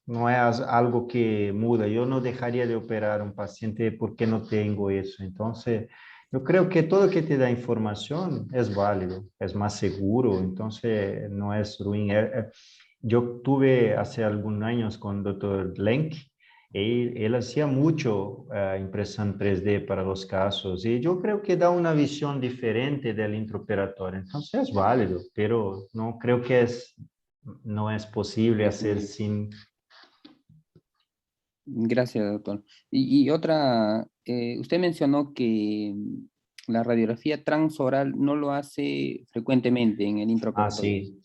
no es algo que muda. Yo no dejaría de operar a un paciente porque no tengo eso. Entonces, yo creo que todo que te da información es válido, es más seguro, entonces no es ruin. Yo tuve hace algunos años con el doctor Lenk, él hacía mucho impresión 3D para los casos y yo creo que da una visión diferente del intraoperatorio. Entonces es válido, pero no creo que no es posible hacer sin... Gracias, doctor. Y otra, usted mencionó que la radiografía transoral no lo hace frecuentemente en el Ah, intraoperatorio. sí.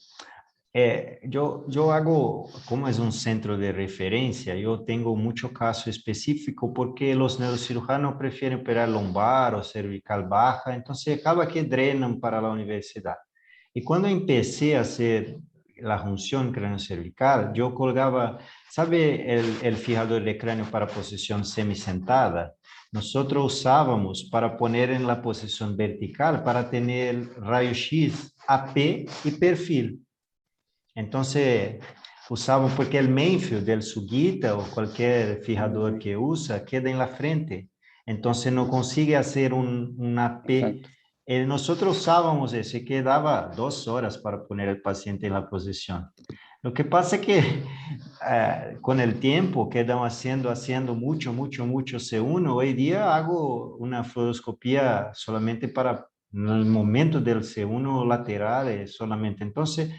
Yo hago, como es un centro de referencia, yo tengo mucho caso específico porque los neurocirujanos prefieren operar lombar o cervical baja, entonces acaba que drenan para la universidad. Y cuando empecé a hacer la función cráneo-cervical, yo colgaba, ¿sabe el fijador de cráneo para posición semisentada? Nosotros usábamos para poner en la posición vertical para tener rayo-x, AP y perfil. Entonces, usamos porque el mainfield del Sugita o cualquier fijador que usa queda en la frente. Entonces, no consigue hacer un AP. Exacto. Nosotros usábamos eso y quedaba 2 horas para poner al paciente en la posición. Lo que pasa es que con el tiempo quedamos haciendo mucho C1. Hoy día hago una fluoroscopía solamente para el momento del C1 lateral solamente. Entonces,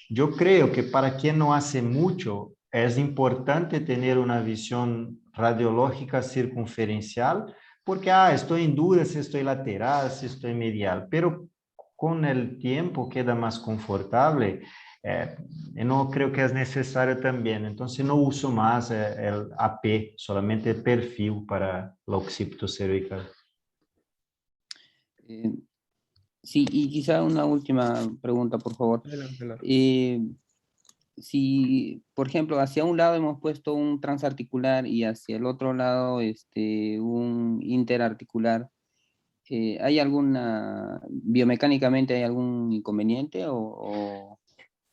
yo creo que para quien no hace mucho, es importante tener una visión radiológica circunferencial, porque estoy en duda si estoy lateral, si estoy medial, pero con el tiempo queda más confortable. No creo que es necesario también, entonces no uso más el AP, solamente el perfil para el occipito cervical. Eh, sí, y quizá una última pregunta, por favor. Adelante, Lara. Si, por ejemplo, hacia un lado hemos puesto un transarticular y hacia el otro lado un interarticular, ¿hay alguna, biomecánicamente hay algún inconveniente o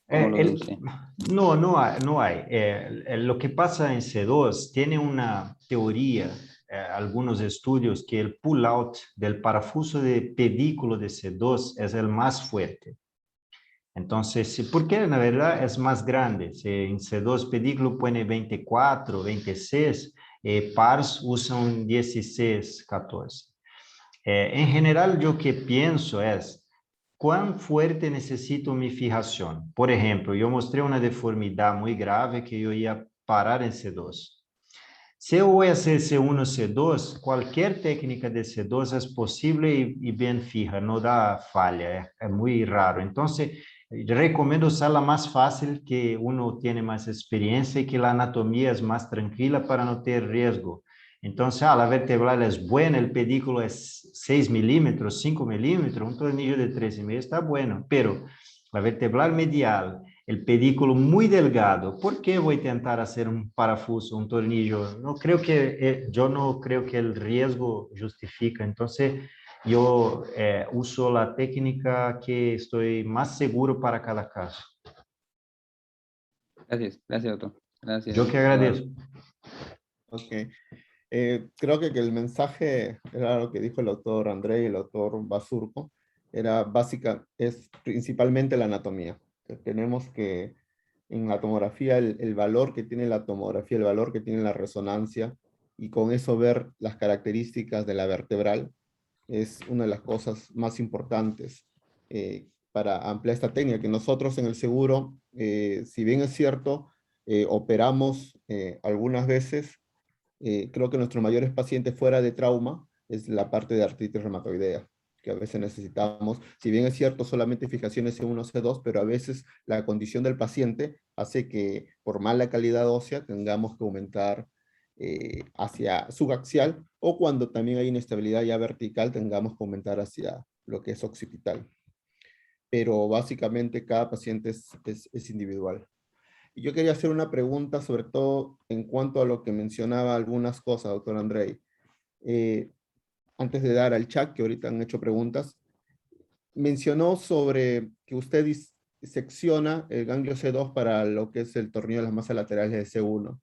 cómo lo ve usted? No, no hay. Lo que pasa en C2 tiene una teoría, algunos estudios, que el pull-out del parafuso de pedículo de C2 es el más fuerte. Entonces, porque na verdad es más grande. En C2 pedículo pone 24, 26, PARS usan 16, 14. En general, yo que pienso es, ¿cuán fuerte necesito mi fijación? Por ejemplo, yo mostré una deformidad muy grave que yo iba a parar en C2. Si eu vou hacer C1 o C2, qualquer técnica de C2 é possível e bem fija, não dá falha, é muito raro. Então, recomendo usar a mais fácil, que uno tem mais experiência e que a anatomia é mais tranquila para não ter risco. Então, a vertebral é boa, o pedículo é 6 milímetros, 5 milímetros, um tornillo de 3,5 está bueno, pero a vertebral medial, el pedículo muy delgado, ¿por qué voy a intentar hacer un parafuso, un tornillo? No creo que, yo no creo que el riesgo justifica. Entonces, yo uso la técnica que estoy más seguro para cada caso. Gracias, doctor. Gracias. Yo que agradezco. Ok. Creo que el mensaje era lo que dijo el doctor André y el doctor Basurco, es principalmente la anatomía. Que tenemos que, en la tomografía, el valor que tiene la tomografía, el valor que tiene la resonancia, y con eso ver las características de la vertebral, es una de las cosas más importantes para ampliar esta técnica, que nosotros en el seguro, si bien es cierto, operamos algunas veces, creo que nuestros mayores pacientes fuera de trauma es la parte de artritis reumatoidea, que a veces necesitamos, si bien es cierto, solamente fijaciones C1, C2, pero a veces la condición del paciente hace que por mala calidad ósea tengamos que aumentar hacia subaxial, o cuando también hay inestabilidad ya vertical tengamos que aumentar hacia lo que es occipital. Pero básicamente cada paciente es individual. Y yo quería hacer una pregunta, sobre todo en cuanto a lo que mencionaba algunas cosas, doctor Andrei. Antes de dar al chat, que ahorita han hecho preguntas, mencionó sobre que usted secciona el ganglio C2 para lo que es el tornillo de las masas laterales de C1.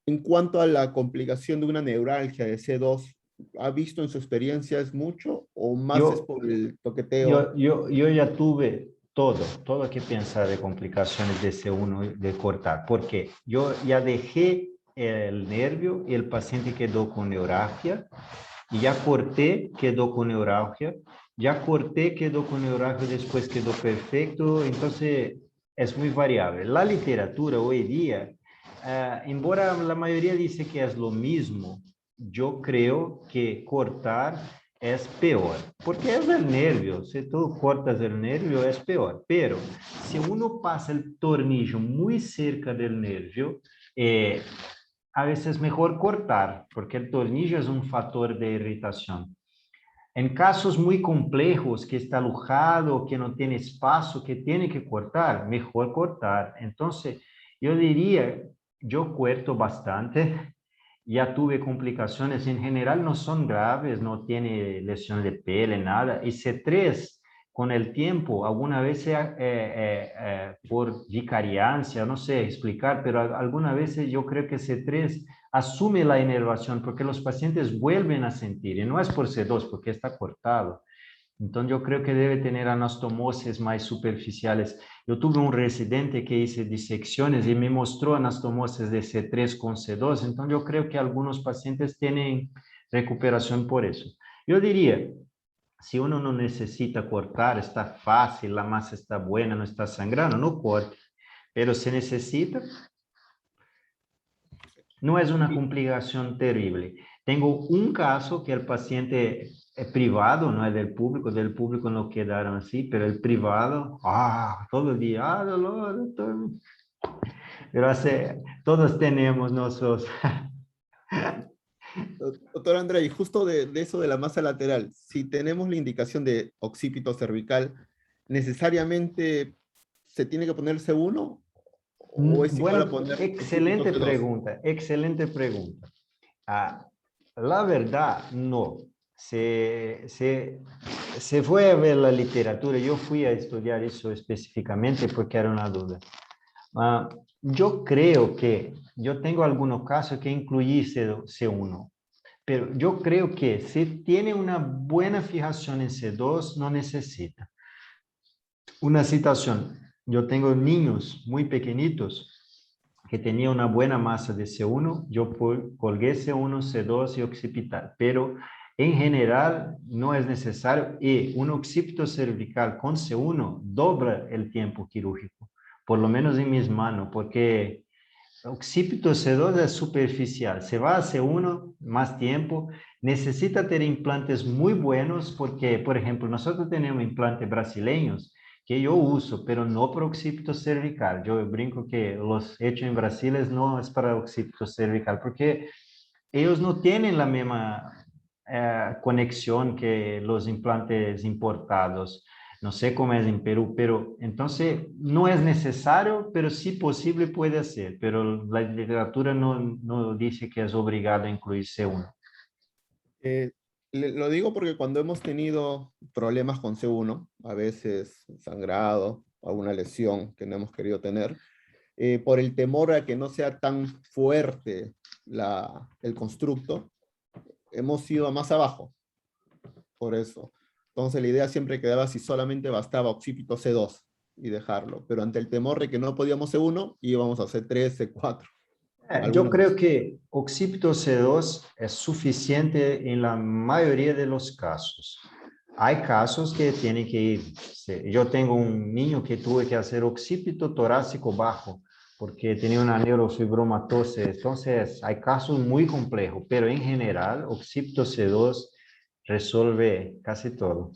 En cuanto a la complicación de una neuralgia de C2, ¿ha visto en su experiencia es mucho o más es por el toqueteo? Yo ya tuve todo que pensar de complicaciones de C1 de cortar, porque yo ya dejé el nervio y el paciente quedó con neuralgia, y ya corté, quedó con neuralgia, ya corté, quedó con neuralgia, después quedó perfecto, entonces es muy variable. La literatura hoy día, embora la mayoría dice que es lo mismo, yo creo que cortar es peor, porque es el nervio, si tú cortas el nervio es peor, pero si uno pasa el tornillo muy cerca del nervio, a veces es mejor cortar, porque el tornillo es un factor de irritación. En casos muy complejos, que está alojado, que no tiene espacio, que tiene que cortar, mejor cortar. Entonces, yo diría, yo corto bastante, ya tuve complicaciones, en general no son graves, no tiene lesión de piel, nada, y C3, con el tiempo, alguna vez por vicariancia, no sé explicar, pero alguna vez yo creo que C3 asume la inervación porque los pacientes vuelven a sentir, y no es por C2, porque está cortado. Entonces yo creo que debe tener anastomoses más superficiales. Yo tuve un residente que hice disecciones y me mostró anastomoses de C3 con C2, entonces yo creo que algunos pacientes tienen recuperación por eso. Yo diría, si uno no necesita cortar, está fácil, la masa está buena, no está sangrando, no corte. Pero si necesita, no es una complicación terrible. Tengo un caso que el paciente es privado, no es del público no quedaron así, pero el privado, todo el día, dolor, doctor. Pero todos tenemos nosotros. Doctor André, y justo de eso de la masa lateral, si tenemos la indicación de occipito cervical, ¿necesariamente se tiene que poner C1 o es igual a Bueno, poner excelente occipito C2? pregunta, excelente pregunta. La verdad, no. Se fue a ver la literatura, yo fui a estudiar eso específicamente porque era una duda. Yo creo que, yo tengo algunos casos que incluí C1, pero yo creo que si tiene una buena fijación en C2, no necesita. Una situación, yo tengo niños muy pequeñitos que tenían una buena masa de C1, yo colgué C1, C2 y occipital, pero en general no es necesario, y un occipito cervical con C1 dobla el tiempo quirúrgico, por lo menos en mis manos, porque occipito C2 es superficial, se va a C1 más tiempo, necesita tener implantes muy buenos, porque, por ejemplo, nosotros tenemos implantes brasileños que yo uso, pero no para occipito cervical. Yo brinco que los hechos en Brasil no es para occipito cervical, porque ellos no tienen la misma conexión que los implantes importados. No sé cómo es en Perú, pero entonces no es necesario, pero sí posible puede ser, pero la literatura no dice que es obligado a incluir C1. Lo digo porque cuando hemos tenido problemas con C1, a veces sangrado, alguna lesión que no hemos querido tener, por el temor a que no sea tan fuerte el constructo, hemos ido más abajo, por eso. Entonces la idea siempre quedaba si solamente bastaba occipito C2 y dejarlo, pero ante el temor de que no podíamos C1, íbamos a C3, C4. Yo creo que occipito C2 es suficiente en la mayoría de los casos. Hay casos que tienen que ir. Yo tengo un niño que tuve que hacer occipito torácico bajo porque tenía una neurofibromatosis. Entonces, hay casos muy complejos, pero en general, occipito C2 resuelve casi todo.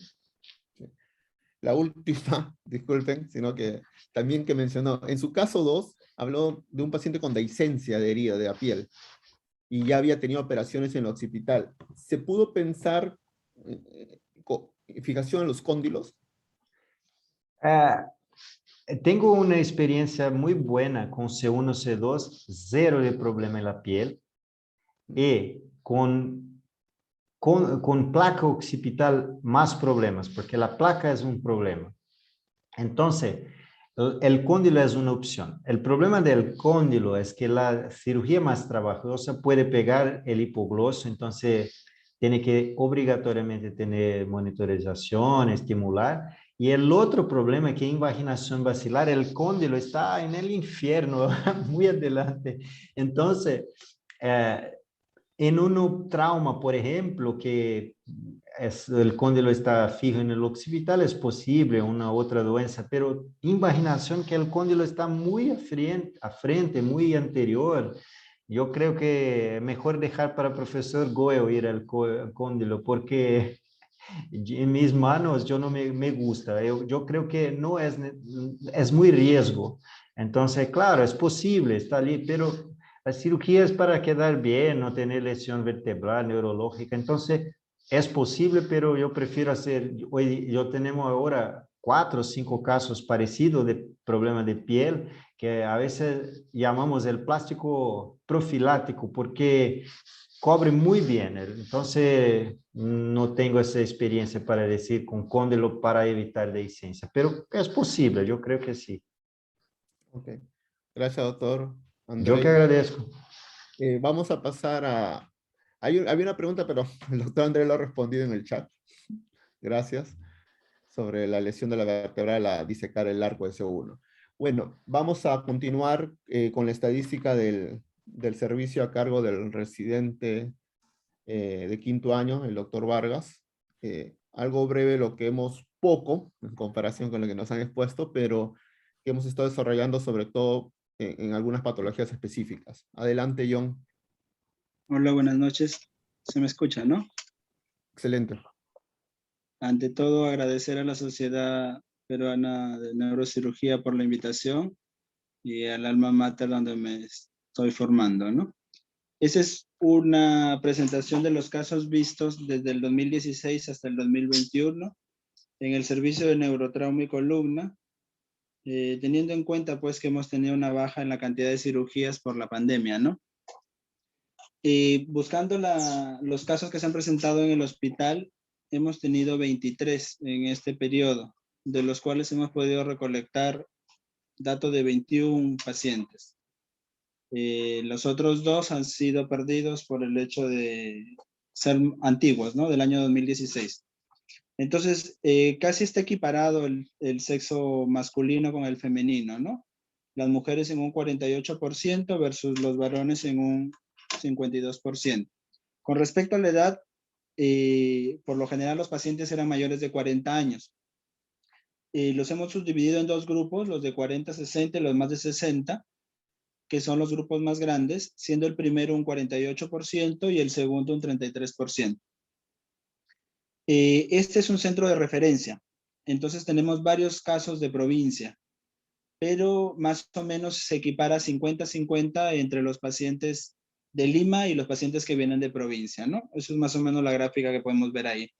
La última, disculpen, sino que también que mencionó, en su caso 2, habló de un paciente con dehiscencia de herida de la piel y ya había tenido operaciones en el occipital. ¿Se pudo pensar fijación en los cóndilos? Tengo una experiencia muy buena con C1, C2, cero de problema en la piel, y con placa occipital más problemas, porque la placa es un problema. Entonces, el cóndilo es una opción. El problema del cóndilo es que la cirugía más trabajosa puede pegar el hipogloso, entonces tiene que obligatoriamente tener monitorización, estimular. Y el otro problema es que en vaginación vacilar el cóndilo está en el infierno, muy adelante. Entonces, en un trauma, por ejemplo, que el cóndilo está fijo en el occipital, es posible una otra doença, pero invaginación que el cóndilo está muy a frente, muy anterior. Yo creo que mejor dejar para el profesor Goyo ir al cóndilo, porque en mis manos yo no me gusta. Yo creo que no es muy riesgo. Entonces, claro, es posible, está allí, pero la cirugía es para quedar bien, no tener lesión vertebral, neurológica. Entonces, es posible, pero yo prefiero hacer, hoy yo tenemos ahora 4 o 5 casos parecidos de problemas de piel, que a veces llamamos el plástico profilático, porque cobre muy bien. Entonces, no tengo esa experiencia para decir con cóndilo para evitar dehiscencia, pero es posible, yo creo que sí. Ok. Gracias, doctor Yo que Andrei. agradezco. Vamos a pasar a... había una pregunta, pero el doctor Andrés lo ha respondido en el chat. Gracias. Sobre la lesión de la vértebra, la disecar el arco S1. Bueno, vamos a continuar con la estadística del servicio a cargo del residente de 5º año, el doctor Vargas. Algo breve lo que poco en comparación con lo que nos han expuesto, pero que hemos estado desarrollando sobre todo en algunas patologías específicas. Adelante, John. Hola, buenas noches. ¿Se me escucha, no? Excelente. Ante todo, agradecer a la Sociedad Peruana de Neurocirugía por la invitación y al alma mater donde me estoy formando, ¿no? Esa es una presentación de los casos vistos desde el 2016 hasta el 2021 en el servicio de neurotrauma y columna, teniendo en cuenta pues que hemos tenido una baja en la cantidad de cirugías por la pandemia, ¿no? Y buscando los casos que se han presentado en el hospital, hemos tenido 23 en este periodo, de los cuales hemos podido recolectar datos de 21 pacientes. Los otros 2 han sido perdidos por el hecho de ser antiguos, ¿no? Del año 2016. Entonces, casi está equiparado el sexo masculino con el femenino, ¿no? Las mujeres en un 48% versus los varones en un 52%. Con respecto a la edad, por lo general los pacientes eran mayores de 40 años. Los hemos subdividido en 2 grupos, los de 40 a 60 y los más de 60, que son los grupos más grandes, siendo el primero un 48% y el segundo un 33%. Este es un centro de referencia, entonces tenemos varios casos de provincia, pero más o menos se equipara 50-50 entre los pacientes de Lima y los pacientes que vienen de provincia, ¿no? Eso es más o menos la gráfica que podemos ver ahí.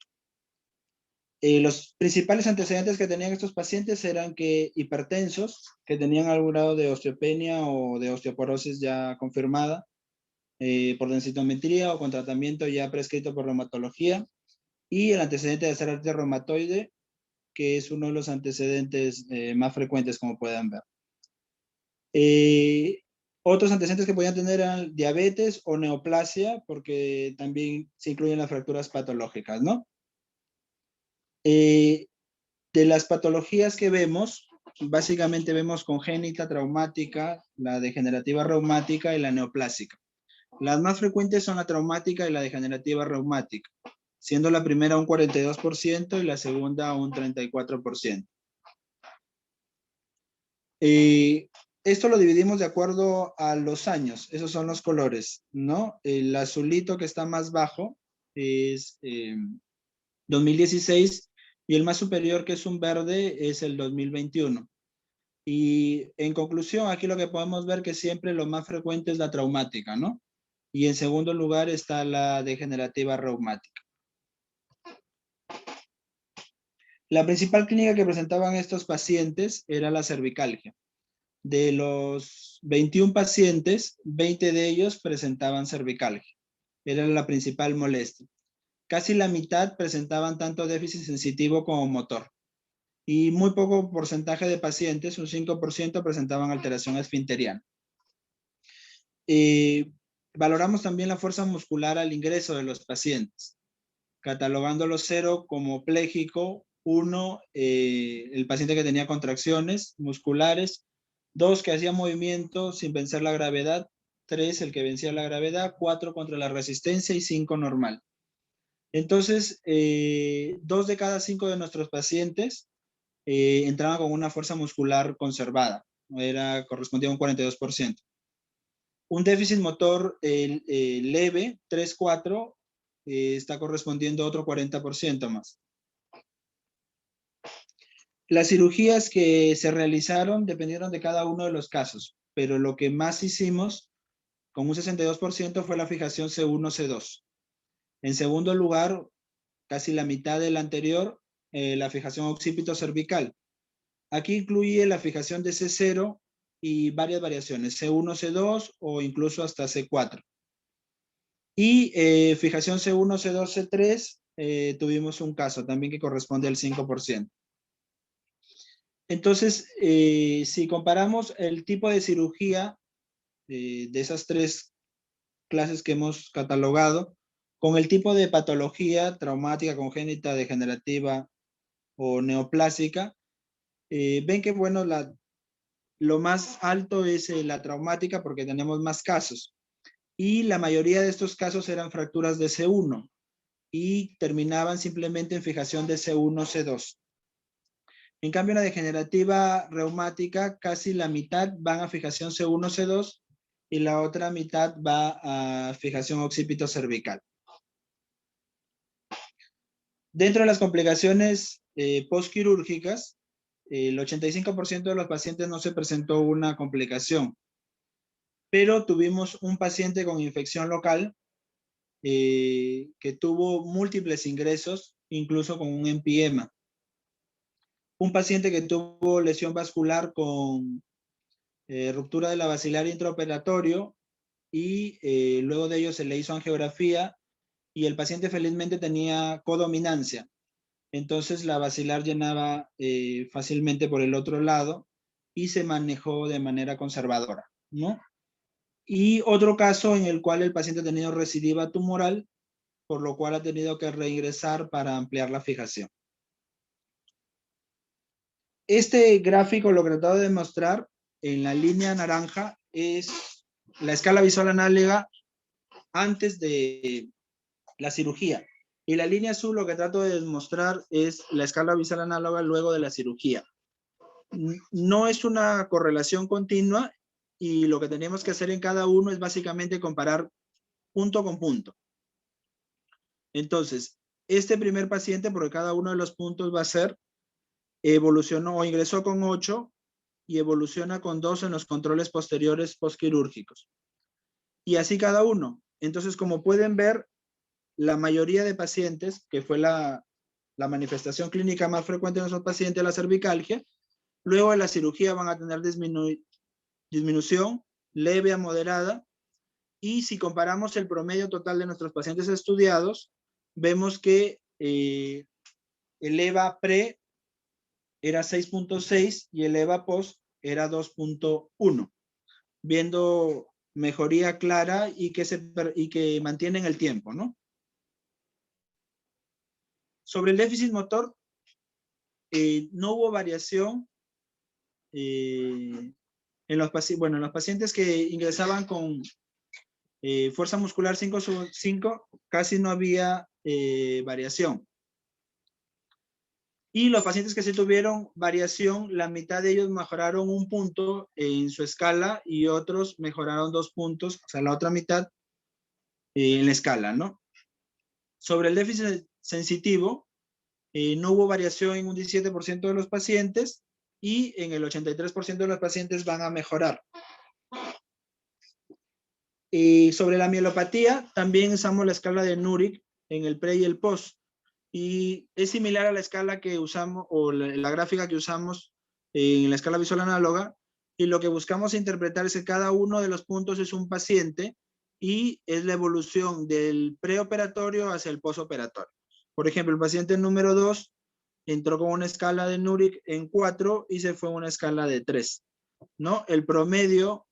Los principales antecedentes que tenían estos pacientes eran que hipertensos, que tenían algún grado de osteopenia o de osteoporosis ya confirmada, por densitometría o con tratamiento ya prescrito por reumatología, y el antecedente de artritis reumatoide, que es uno de los antecedentes más frecuentes, como pueden ver. Otros antecedentes que podían tener eran diabetes o neoplasia, porque también se incluyen las fracturas patológicas, ¿no? De las patologías que vemos, básicamente vemos congénita, traumática, la degenerativa reumática y la neoplásica. Las más frecuentes son la traumática y la degenerativa reumática, siendo la primera un 42% y la segunda un 34%. Esto lo dividimos de acuerdo a los años, esos son los colores, ¿no? El azulito que está más bajo es 2016 y el más superior, que es un verde, es el 2021. Y en conclusión, aquí lo que podemos ver que siempre lo más frecuente es la traumática, ¿no? Y en segundo lugar está la degenerativa reumática. La principal clínica que presentaban estos pacientes era la cervicalgia. De los 21 pacientes, 20 de ellos presentaban cervicalgia. Era la principal molestia. Casi la mitad presentaban tanto déficit sensitivo como motor. y muy poco porcentaje de pacientes, un 5%, presentaban alteración esfinteriana. Valoramos también la fuerza muscular al ingreso de los pacientes, catalogándolo 0 como pléjico, 1 el paciente que tenía contracciones musculares, 2 que hacía movimiento sin vencer la gravedad, 3 el que vencía la gravedad, 4 contra la resistencia y 5 normal. Entonces, 2 de cada 5 de nuestros pacientes entraban con una fuerza muscular conservada, correspondía a un 42%. Un déficit motor leve, 3-4, está correspondiendo a otro 40% más. Las cirugías que se realizaron dependieron de cada uno de los casos, pero lo que más hicimos, con un 62%, fue la fijación C1-C2. En segundo lugar, casi la mitad del anterior, la fijación occipito cervical. Aquí incluye la fijación de C0 y varias variaciones, C1, C2 o incluso hasta C4. Y fijación C1, C2, C3, tuvimos un caso también que corresponde al 5%. Entonces, si comparamos el tipo de cirugía de esas 3 clases que hemos catalogado con el tipo de patología traumática, congénita, degenerativa o neoplásica, ven que, bueno, lo más alto es la traumática porque tenemos más casos. Y la mayoría de estos casos eran fracturas de C1 y terminaban simplemente en fijación de C1, C2. En cambio, en la degenerativa reumática, casi la mitad van a fijación C1, C2 y la otra mitad va a fijación occipito cervical. Dentro de las complicaciones postquirúrgicas, el 85% de los pacientes no se presentó una complicación, pero tuvimos un paciente con infección local que tuvo múltiples ingresos, incluso con un empiema. Un paciente que tuvo lesión vascular con ruptura de la basilar intraoperatorio y luego de ello se le hizo angiografía y el paciente felizmente tenía codominancia. Entonces la basilar llenaba fácilmente por el otro lado y se manejó de manera conservadora, ¿no? Y otro caso en el cual el paciente ha tenido recidiva tumoral, por lo cual ha tenido que reingresar para ampliar la fijación. Este gráfico lo que he tratado de demostrar en la línea naranja es la escala visual análoga antes de la cirugía. Y la línea azul lo que trato de demostrar es la escala visual análoga luego de la cirugía. No es una correlación continua y lo que tenemos que hacer en cada uno es básicamente comparar punto con punto. Entonces, este primer paciente, porque cada uno de los puntos va a ser, evolucionó o ingresó con 8 y evoluciona con 2 en los controles posteriores postquirúrgicos. Y así cada uno. Entonces, como pueden ver, la mayoría de pacientes, que fue la manifestación clínica más frecuente en nuestros pacientes, la cervicalgia, luego de la cirugía van a tener disminución leve a moderada. Y si comparamos el promedio total de nuestros pacientes estudiados, vemos que el EVA pre era 6.6 y el EVA post era 2.1, viendo mejoría clara y que mantienen el tiempo, ¿no? Sobre el déficit motor, no hubo variación en los pacientes que ingresaban con fuerza muscular 5/5, casi no había variación. Y los pacientes que sí tuvieron variación, la mitad de ellos mejoraron 1 punto en su escala y otros mejoraron 2 puntos, o sea, la otra mitad en la escala, ¿no? Sobre el déficit sensitivo, no hubo variación en un 17% de los pacientes y en el 83% de los pacientes van a mejorar. Sobre la mielopatía, también usamos la escala de Nurick en el pre y el post. Y es similar a la escala que usamos, o la gráfica que usamos en la escala visual análoga. Y lo que buscamos interpretar es que cada uno de los puntos es un paciente y es la evolución del preoperatorio hacia el postoperatorio. Por ejemplo, el paciente número 2 entró con una escala de Nuric en 4 y se fue a una escala de 3, ¿no? El promedio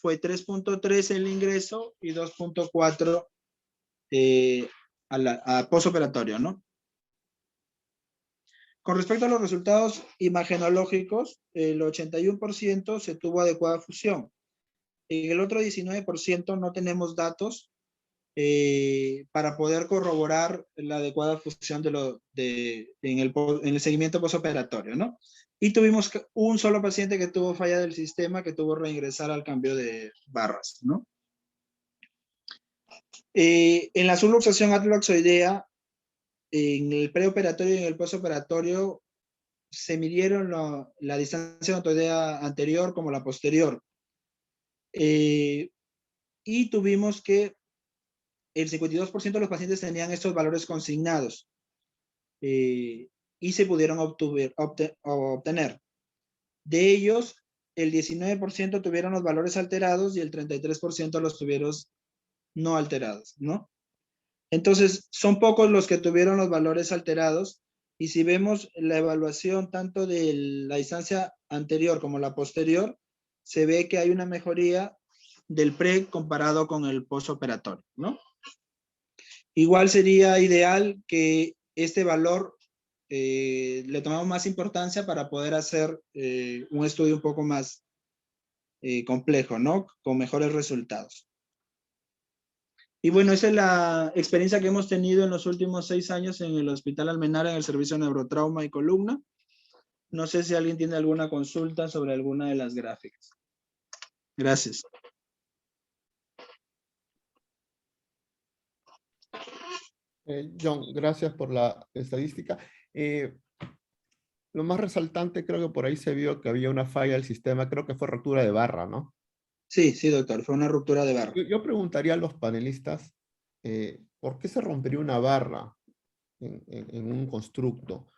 fue 3.3 el ingreso y 2.4 a postoperatorio, ¿no? Con respecto a los resultados imagenológicos, el 81% se tuvo adecuada fusión. En el otro 19% no tenemos datos para poder corroborar la adecuada fusión en el seguimiento postoperatorio, ¿no? Y tuvimos un solo paciente que tuvo falla del sistema, que tuvo que reingresar al cambio de barras, ¿no? En la subluxación atraloxoidea, en el preoperatorio y en el postoperatorio, se midieron la distancia odontoidea anterior como la posterior. Y tuvimos que el 52% de los pacientes tenían estos valores consignados y se pudieron obtener. De ellos, el 19% tuvieron los valores alterados y el 33% los tuvieron no alterados, ¿no? Entonces, son pocos los que tuvieron los valores alterados, y si vemos la evaluación tanto de la distancia anterior como la posterior, se ve que hay una mejoría del pre comparado con el postoperatorio, ¿no? Igual sería ideal que este valor le tomamos más importancia para poder hacer un estudio un poco más complejo, ¿no? Con mejores resultados. Y bueno, esa es la experiencia que hemos tenido en los últimos 6 años en el Hospital Almenara, en el servicio de neurotrauma y columna. No sé si alguien tiene alguna consulta sobre alguna de las gráficas. Gracias. John, gracias por la estadística. Lo más resaltante, creo que por ahí se vio que había una falla del sistema, creo que fue rotura de barra, ¿no? Sí, sí, doctor, fue una ruptura de barra. Yo preguntaría a los panelistas, ¿por qué se rompería una barra en un constructo?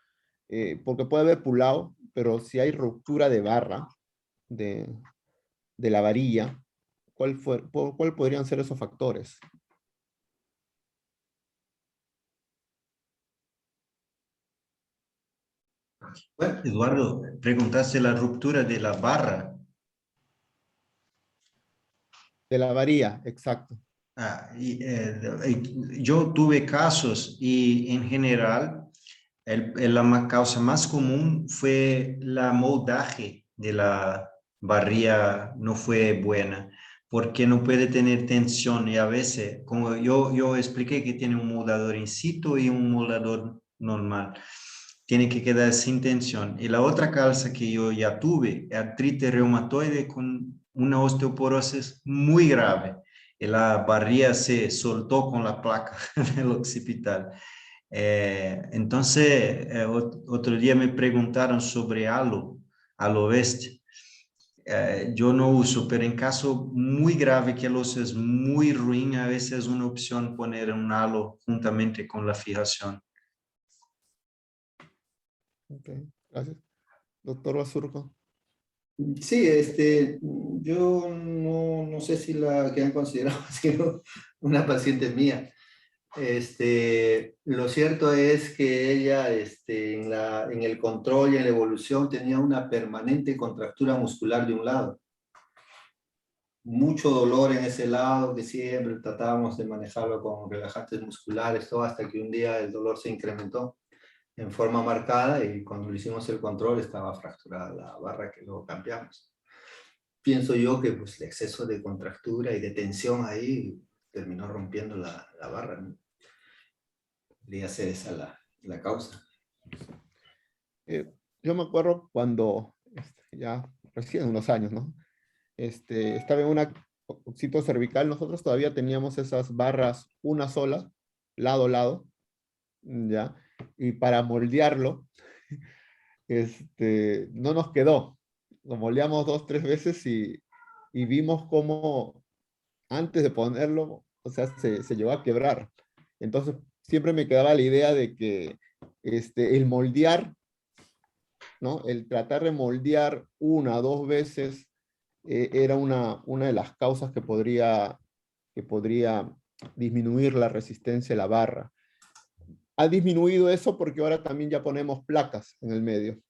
Porque puede haber pulado, pero si hay ruptura de barra de la varilla, ¿cuál podrían ser esos factores? Bueno, Eduardo, preguntaste la ruptura de la barra. De la varilla, exacto. Yo tuve casos y en general la causa más común fue la moldaje de la varilla no fue buena, porque no puede tener tensión y a veces, como yo expliqué que tiene un moldador in situ y un moldador normal, tiene que quedar sin tensión. Y la otra causa que yo ya tuve, artritis reumatoide con una osteoporosis muy grave. Y la barriga se soltó con la placa del occipital. Entonces, otro día me preguntaron sobre Alo Vest. Yo no uso, pero en caso muy grave que el oso es muy ruin, a veces es una opción poner un halo juntamente con la fijación. Ok, gracias. Doctor Basurco. Sí, yo no sé si la que han considerado ha sido una paciente mía. Lo cierto es que ella en el control y en la evolución tenía una permanente contractura muscular de un lado. Mucho dolor en ese lado que siempre tratábamos de manejarlo con relajantes musculares, todo hasta que un día el dolor se incrementó en forma marcada y cuando le hicimos el control estaba fracturada la barra que luego cambiamos. Pienso yo que pues, el exceso de contractura y de tensión ahí terminó rompiendo la barra, ¿no? Podría ser esa la causa. Yo me acuerdo cuando, ya recién unos años, ¿no? Estaba en una oxito cervical, nosotros todavía teníamos esas barras una sola, lado a lado, ¿ya? Y para moldearlo, no nos quedó. Lo moldeamos 2, 3 veces y vimos cómo antes de ponerlo, o sea, se llegó a quebrar. Entonces, siempre me quedaba la idea de que el moldear, ¿no? El tratar de moldear 1 o 2 veces era una de las causas que podría disminuir la resistencia de la barra. Ha disminuido eso porque ahora también ya ponemos placas en el medio,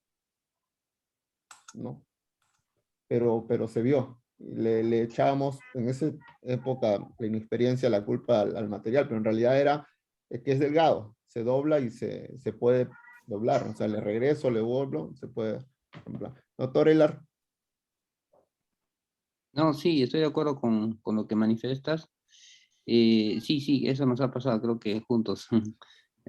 ¿no? Pero se vio. Le echábamos en esa época, la inexperiencia, la culpa al material, pero en realidad era que es delgado, se dobla y se puede doblar, o sea, le regreso, le vuelvo, se puede doblar. Doctor Elar. No, sí, estoy de acuerdo con lo que manifiestas. Sí, eso nos ha pasado, creo que juntos.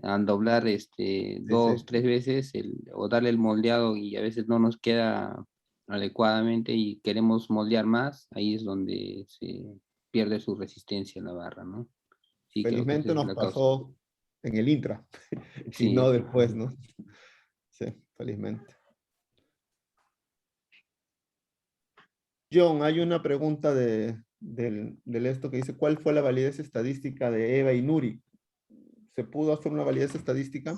Al doblar Sí. 2, 3 veces o darle el moldeado y a veces no nos queda adecuadamente y queremos moldear más, ahí es donde se pierde su resistencia en la barra, ¿no? Sí, creo que esa Felizmente es nos la causa. pasó en el intra, y Sí, no después, ¿no? Sí, felizmente. John, hay una pregunta del esto que dice, ¿cuál fue la validez estadística de Eva y Nuri? ¿Se pudo hacer una validez estadística?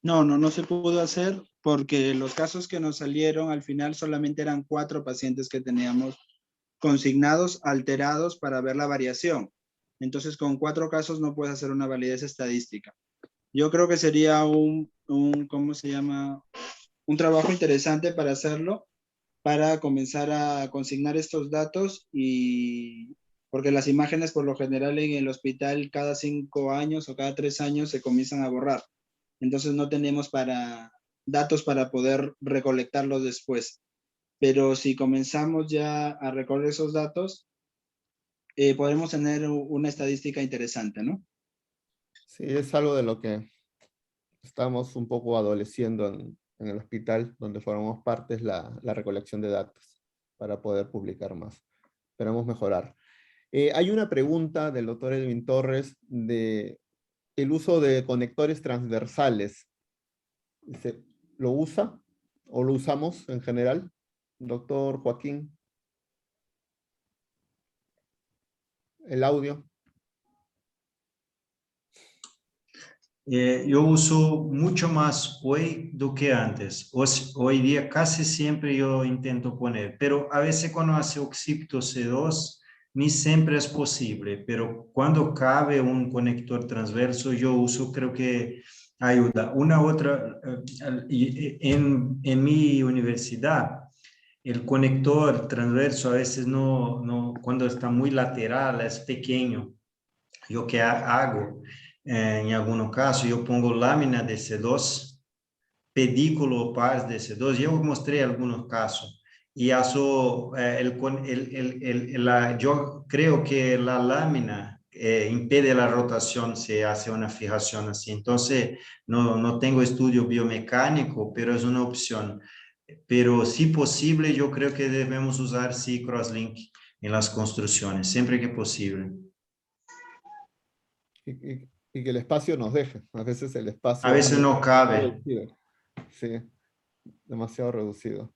No se pudo hacer porque los casos que nos salieron al final solamente eran 4 pacientes que teníamos consignados, alterados para ver la variación. Entonces, con 4 casos no puedes hacer una validez estadística. Yo creo que sería ¿cómo se llama? Un trabajo interesante para hacerlo, para comenzar a consignar estos datos y porque las imágenes por lo general en el hospital cada 5 años o cada 3 años se comienzan a borrar. Entonces no tenemos datos para poder recolectarlos después. Pero si comenzamos ya a recoger esos datos, podemos tener una estadística interesante, ¿no? Sí, es algo de lo que estamos un poco adoleciendo en el hospital, donde formamos parte, es la recolección de datos para poder publicar más. Esperamos mejorar. Hay una pregunta del doctor Edwin Torres de el uso de conectores transversales. Dice, ¿lo usa o lo usamos en general? Doctor Joaquín. El audio. Yo uso mucho más hoy do que antes. Hoy día casi siempre yo intento poner, pero a veces cuando hace occipito C2, ni siempre es posible, pero cuando cabe un conector transverso, yo uso, creo que ayuda. Una otra, en mi universidad, el conector transverso a veces cuando está muy lateral, es pequeño. Yo que hago, en algunos casos, yo pongo lámina de C2, pedículo par de C2, yo mostré algunos casos, y eso, yo creo que la lámina impide la rotación si hace una fijación así, entonces no tengo estudio biomecánico, pero es una opción. Pero si posible, yo creo que debemos usar sí crosslink en las construcciones, siempre que posible. Y que el espacio nos deje. A veces el espacio A veces no cabe. reducido. Sí, demasiado reducido.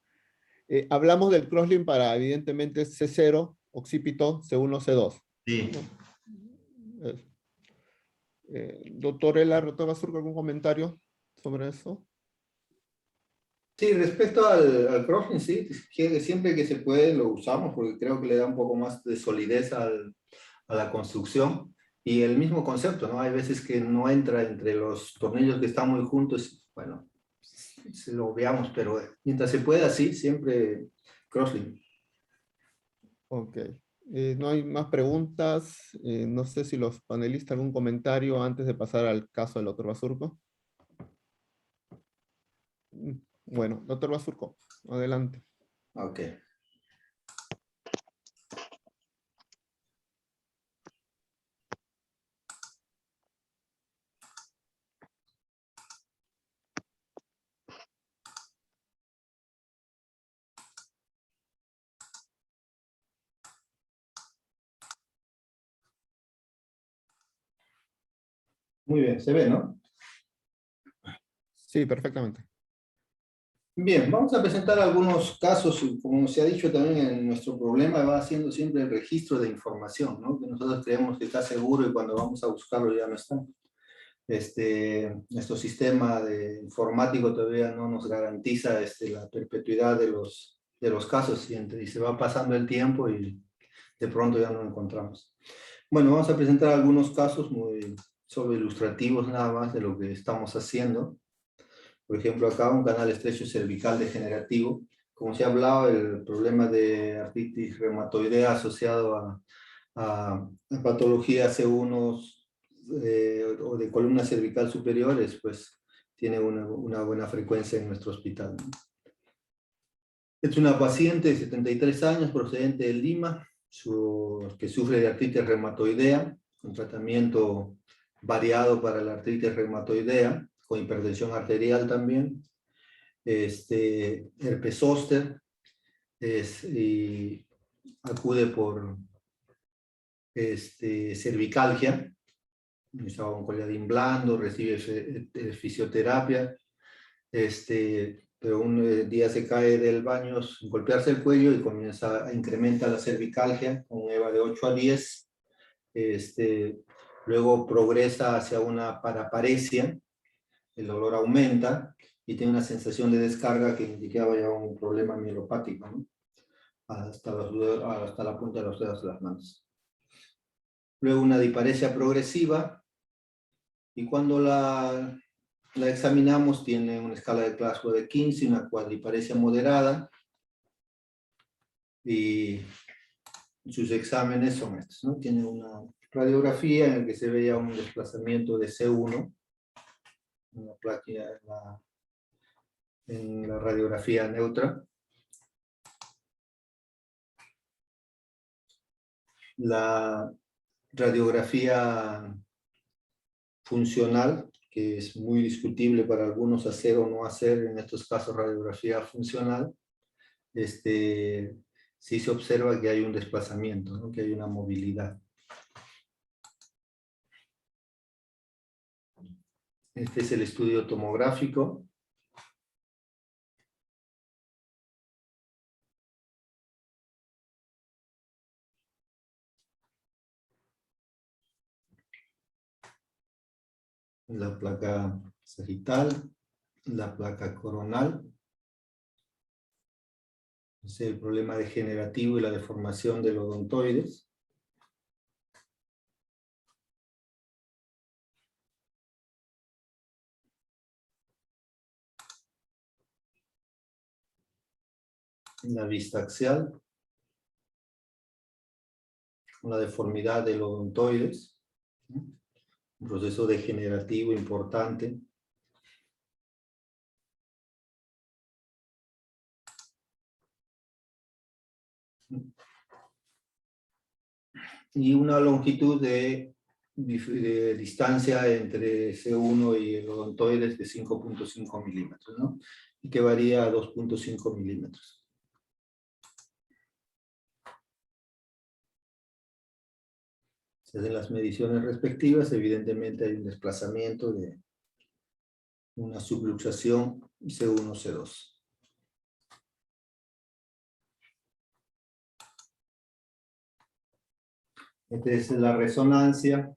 Hablamos del crosslink para, evidentemente, C0, occipito, C1, C2. Sí. Doctor Elar, doctor Basurco, ¿algún comentario sobre eso? Sí, respecto al crosslink, sí, siempre que se puede lo usamos porque creo que le da un poco más de solidez a la construcción. Y el mismo concepto, ¿no? Hay veces que no entra entre los tornillos que están muy juntos, bueno, si lo veamos, pero mientras se pueda, sí, siempre crosslink. Ok. No hay más preguntas. No sé si los panelistas algún comentario antes de pasar al caso del doctor Basurco. Bueno, doctor Basurco, adelante. Ok. Muy bien, se ve, ¿no? Sí, perfectamente. Bien, vamos a presentar algunos casos, como se ha dicho también en nuestro problema, va haciendo siempre el registro de información, ¿no? Que nosotros creemos que está seguro y cuando vamos a buscarlo ya no está. Nuestro sistema informático todavía no nos garantiza la perpetuidad de los casos y se va pasando el tiempo y de pronto ya no lo encontramos. Bueno, vamos a presentar algunos casos muy solo ilustrativos nada más de lo que estamos haciendo. Por ejemplo, acá un canal estrecho cervical degenerativo. Como se ha hablado, el problema de artritis reumatoidea asociado a patologías C1 o de columna cervical superiores, pues tiene una buena frecuencia en nuestro hospital. Es una paciente de 73 años procedente de Lima, que sufre de artritis reumatoidea, con tratamiento variado para la artritis reumatoidea, con hipertensión arterial también, herpes zóster, y acude por cervicalgia, estaba con coladín blando, recibe fisioterapia, pero un día se cae del baño sin golpearse el cuello y comienza a incrementar la cervicalgia con un EVA de 8 a 10. Luego progresa hacia una paraparesia, el dolor aumenta y tiene una sensación de descarga que indicaba ya un problema mielopático, ¿no? hasta la punta de los dedos de las manos. Luego una disparesia progresiva, y cuando la examinamos tiene una escala de Glasgow de 15, una cuadriparesia moderada, y sus exámenes son estos, ¿no? Tiene una radiografía en la que se veía un desplazamiento de C1, una placa en la radiografía neutra. La radiografía funcional, que es muy discutible para algunos hacer o no hacer, en estos casos radiografía funcional, sí se observa que hay un desplazamiento, ¿no? Que hay una movilidad. Este es el estudio tomográfico. La placa sagital, la placa coronal. Es el problema degenerativo y la deformación de los odontoides. La vista axial, con la deformidad de los odontoides, ¿no? Un proceso degenerativo importante. Y una longitud de distancia entre C1 y el odontoides de 5.5 milímetros, ¿no? Y que varía a 2.5 milímetros. Se hacen las mediciones respectivas, evidentemente hay un desplazamiento de una subluxación C1, C2. Esta es la resonancia.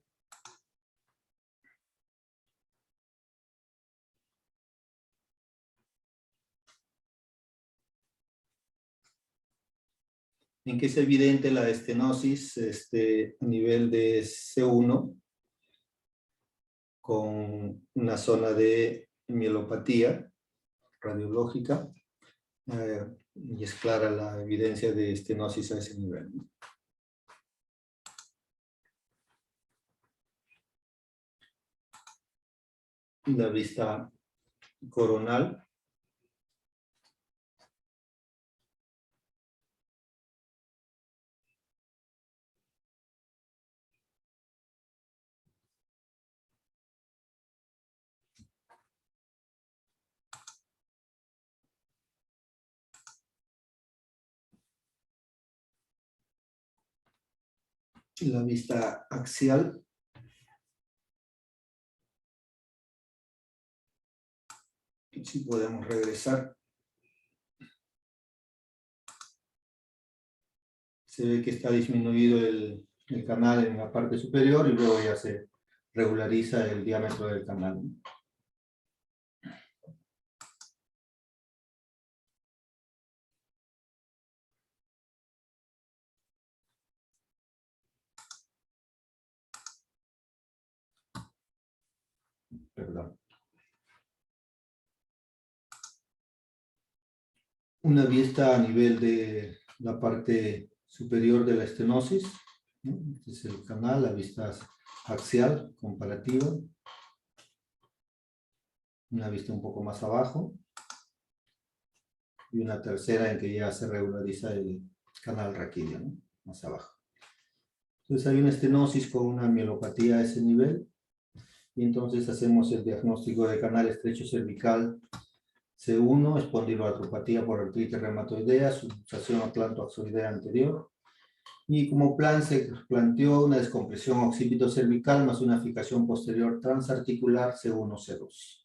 En que es evidente la estenosis a nivel de C1, con una zona de mielopatía radiológica, y es clara la evidencia de estenosis a ese nivel, ¿no? La vista coronal. La vista axial. Si podemos regresar. Se ve que está disminuido el canal en la parte superior y luego ya se regulariza el diámetro del canal. Perdón. Una vista a nivel de la parte superior de la estenosis, ¿no? Este es el canal, la vista axial comparativa. Una vista un poco más abajo. Y una tercera en que ya se regulariza el canal raquídeo, ¿no? Más abajo. Entonces hay una estenosis con una mielopatía a ese nivel. Y entonces hacemos el diagnóstico de canal estrecho cervical C1, espondiloartropatía por artritis reumatoidea, subluxación atlantoaxoidea anterior. Y como plan se planteó una descompresión occipito cervical más una fijación posterior transarticular C1-C2.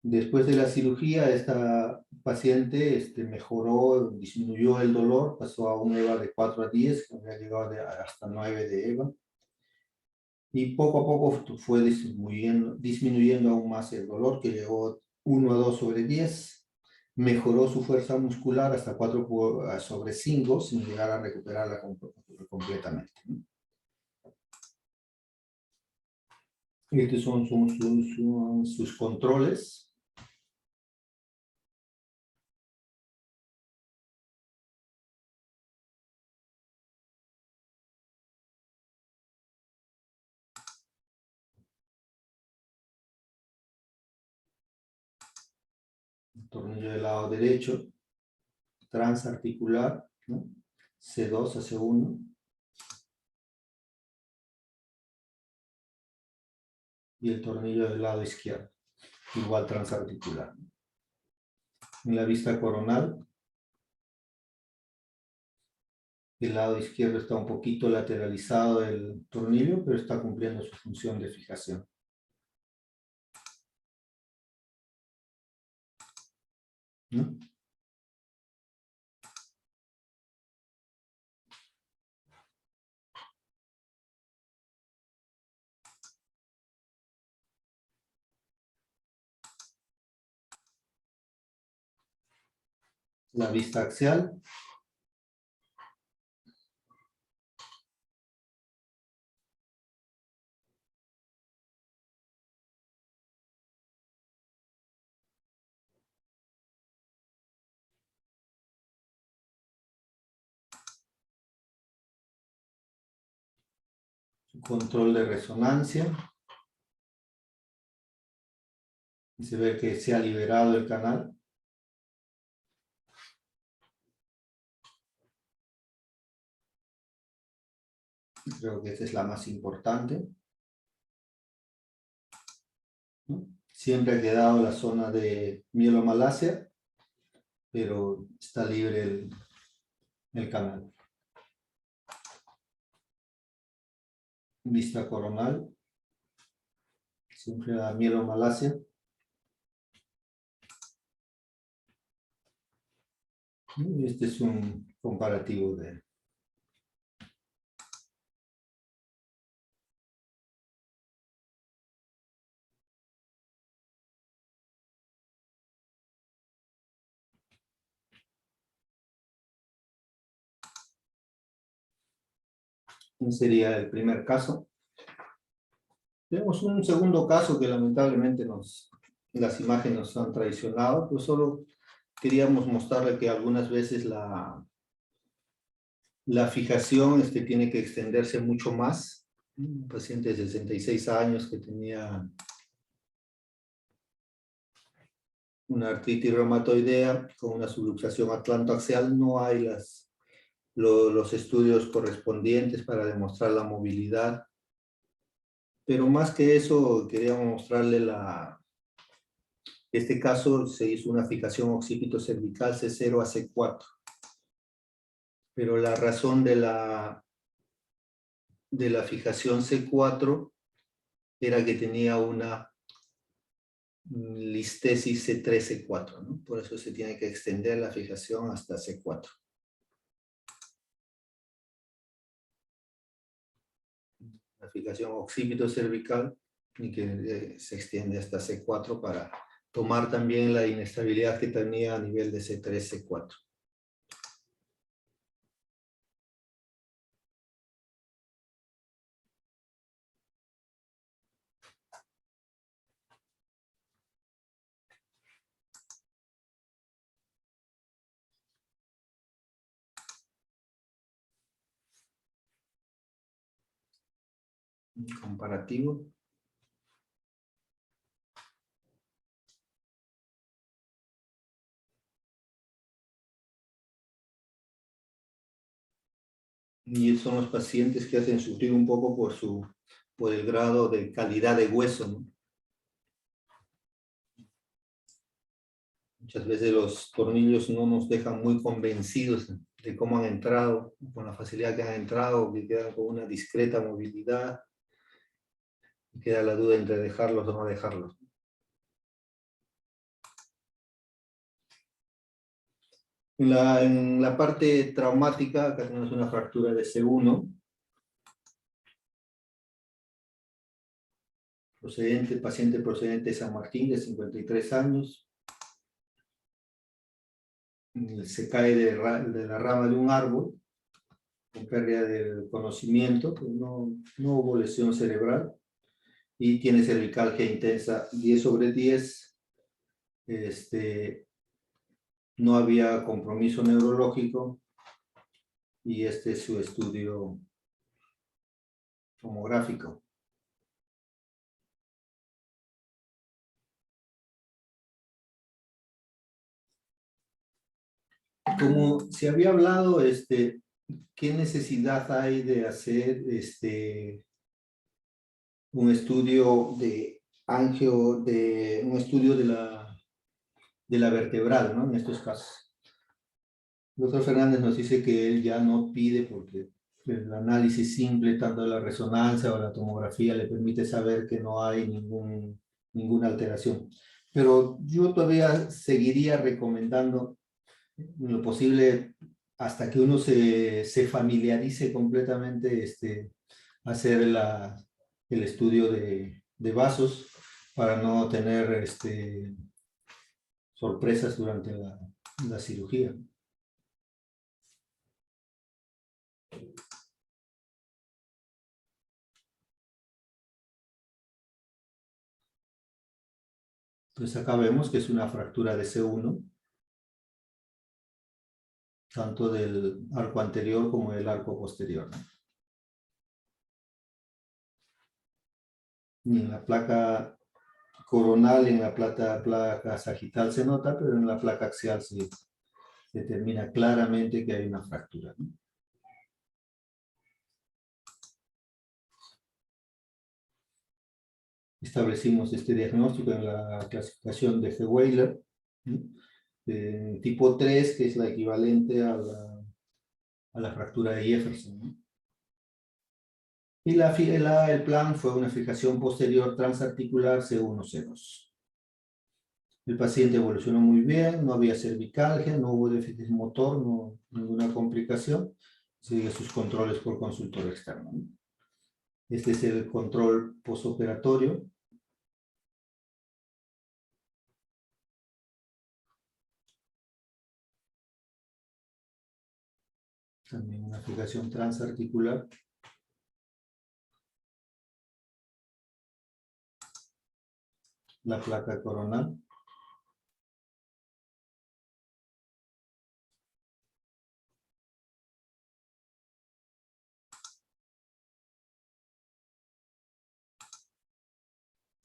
Después de la cirugía, esta paciente mejoró, disminuyó el dolor, pasó a un EVA de 4 a 10, que había llegado hasta 9 de EVA. Y poco a poco fue disminuyendo aún más el dolor, que llegó 1 a 2 sobre 10. Mejoró su fuerza muscular hasta 4 sobre 5, sin llegar a recuperarla completamente. Estos son sus controles. Tornillo del lado derecho, transarticular, ¿no? C2 a C1. Y el tornillo del lado izquierdo, igual transarticular. En la vista coronal, el lado izquierdo está un poquito lateralizado el tornillo, pero está cumpliendo su función de fijación. ¿No? La vista axial. Control de resonancia. Y se ve que se ha liberado el canal. Creo que esta es la más importante, ¿no? Siempre ha quedado la zona de mielomalacia, pero está libre el canal. Vista coronal. Siempre la mielomalacia. Y este es un comparativo de... Sería el primer caso. Tenemos un segundo caso que lamentablemente las imágenes nos han traicionado, pues solo queríamos mostrarle que algunas veces la fijación tiene que extenderse mucho más. Un paciente de 66 años que tenía una artritis reumatoidea con una subluxación atlantoaxial, no hay los estudios correspondientes para demostrar la movilidad. Pero más que eso, queríamos mostrarle este caso se hizo una fijación occipito cervical C0 a C4. Pero la razón de la fijación C4 era que tenía una listesis C3, C4, ¿no? Por eso se tiene que extender la fijación hasta C4. La fijación occipito cervical y que se extiende hasta C4 para tomar también la inestabilidad que tenía a nivel de C3, C4. comparativo. Y son los pacientes que hacen sufrir un poco por el grado de calidad de hueso, ¿no? Muchas veces los tornillos no nos dejan muy convencidos de cómo han entrado, con la facilidad que han entrado, que quedan con una discreta movilidad. Y queda la duda entre dejarlos o no dejarlos. En la parte traumática, acá tenemos una fractura de C1. Paciente procedente de San Martín, de 53 años. Se cae de la rama de un árbol, con pérdida del conocimiento, pues no hubo lesión cerebral, y tiene cervicalgia intensa 10/10. No había compromiso neurológico, y este es su estudio tomográfico. Como se había hablado, ¿qué necesidad hay de hacer un estudio de un estudio de la vertebral, ¿no? En estos casos. El doctor Fernández nos dice que él ya no pide porque el análisis simple, tanto de la resonancia o la tomografía, le permite saber que no hay ninguna alteración. Pero yo todavía seguiría recomendando, en lo posible, hasta que uno se familiarice completamente, hacer el estudio de vasos, para no tener sorpresas durante la cirugía. Entonces acá vemos que es una fractura de C1, tanto del arco anterior como del arco posterior, ¿no? Y en la placa coronal, en la placa sagital se nota, pero en la placa axial se determina claramente que hay una fractura, ¿no? Establecimos este diagnóstico en la clasificación de G-Weyler, ¿no? Tipo 3, que es la equivalente a la fractura de Jefferson, ¿no? Y el plan fue una fijación posterior transarticular C1-C2. El paciente evolucionó muy bien, no había cervicalgia, no hubo déficit motor, ninguna complicación. Sigue sus controles por consultor externo, ¿no? Este es el control postoperatorio. También una fijación transarticular. La placa coronal.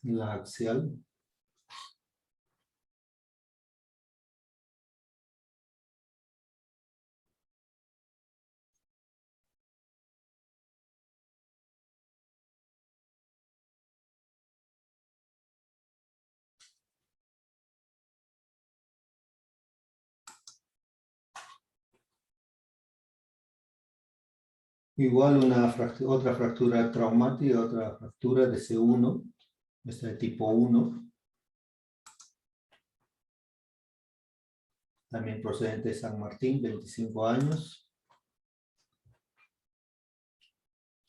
La axial. Igual otra fractura traumática, otra fractura de C1, esta de tipo 1. También procedente de San Martín, 25 años.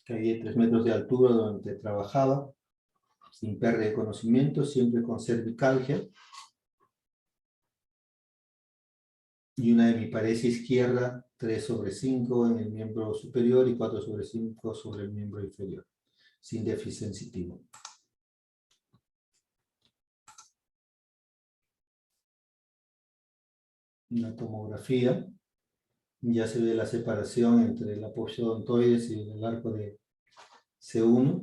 Caí de 3 metros de altura donde trabajaba, sin pérdida de conocimiento, siempre con cervicalgia. Y una hemiparesia izquierda, 3/5 en el miembro superior y 4/5 sobre el miembro inferior, sin déficit sensitivo. En la tomografía ya se ve la separación entre la posidontoides y el arco de C1.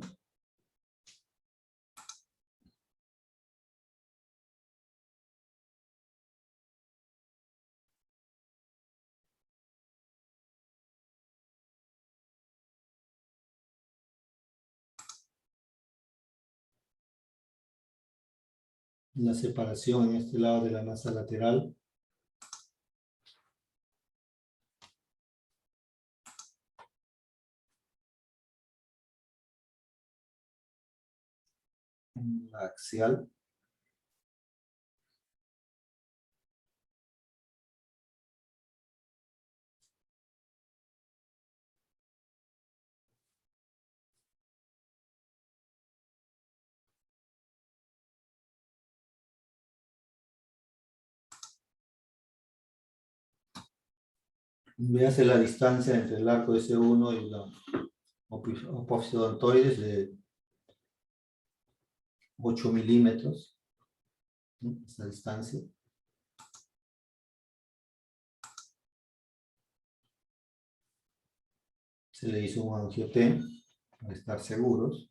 la separación en este lado de la masa lateral. La axial. Véase la distancia entre el arco S1 y la apófisis odontoides de 8 milímetros. Esa distancia. Se le hizo un angiotem para estar seguros.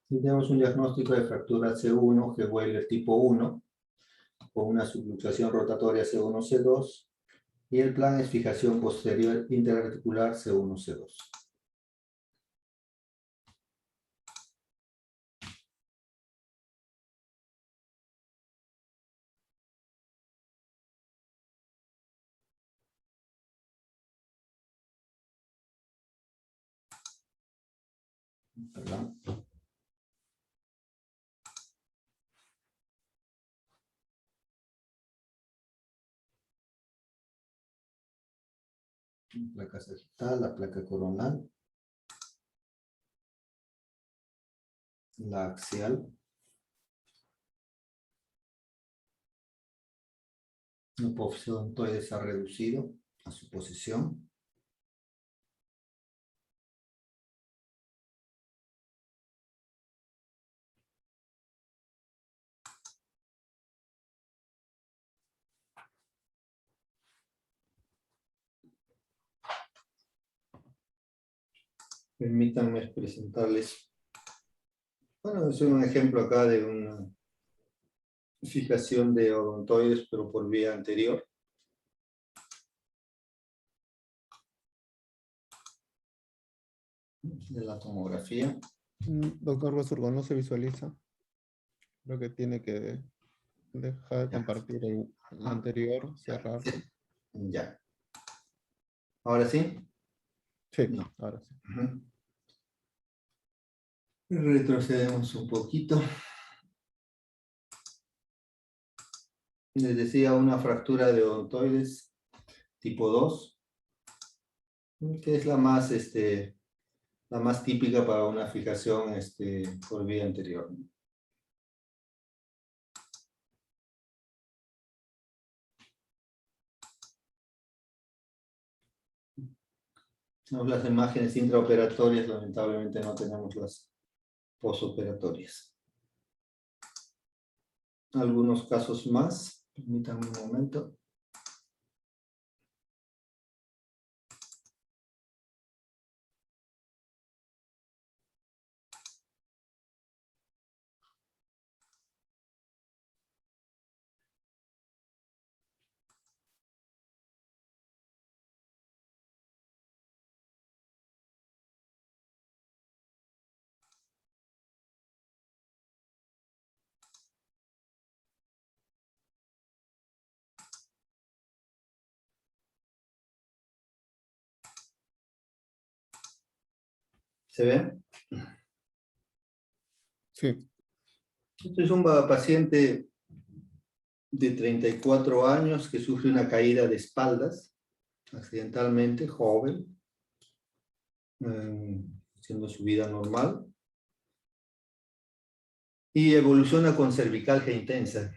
Y tenemos un diagnóstico de fractura C1 que Weyler tipo 1 con una subluxación rotatoria C1, C2 y el plan es fijación posterior interarticular C1, C2. Perdón. Placa sagital, la placa coronal, la axial, el apófisis odontoide se ha reducido a su posición. Permítanme presentarles, bueno, es un ejemplo acá de una fijación de odontoides, pero por vía anterior. De la tomografía. Doctor Basurgo, no se visualiza. Creo que tiene que dejar de compartir el anterior, cerrar. Ya. ¿Ahora sí? Sí, No. ahora sí. Retrocedemos un poquito. Les decía una fractura de odontoides tipo 2, que es la más típica para una fijación por vía anterior. Las imágenes intraoperatorias, lamentablemente no tenemos las posoperatorias. Algunos casos más, permítanme un momento. ¿Se ve? Sí. Este es un paciente de 34 años que sufre una caída de espaldas, accidentalmente, joven, haciendo su vida normal, y evoluciona con cervicalgia intensa.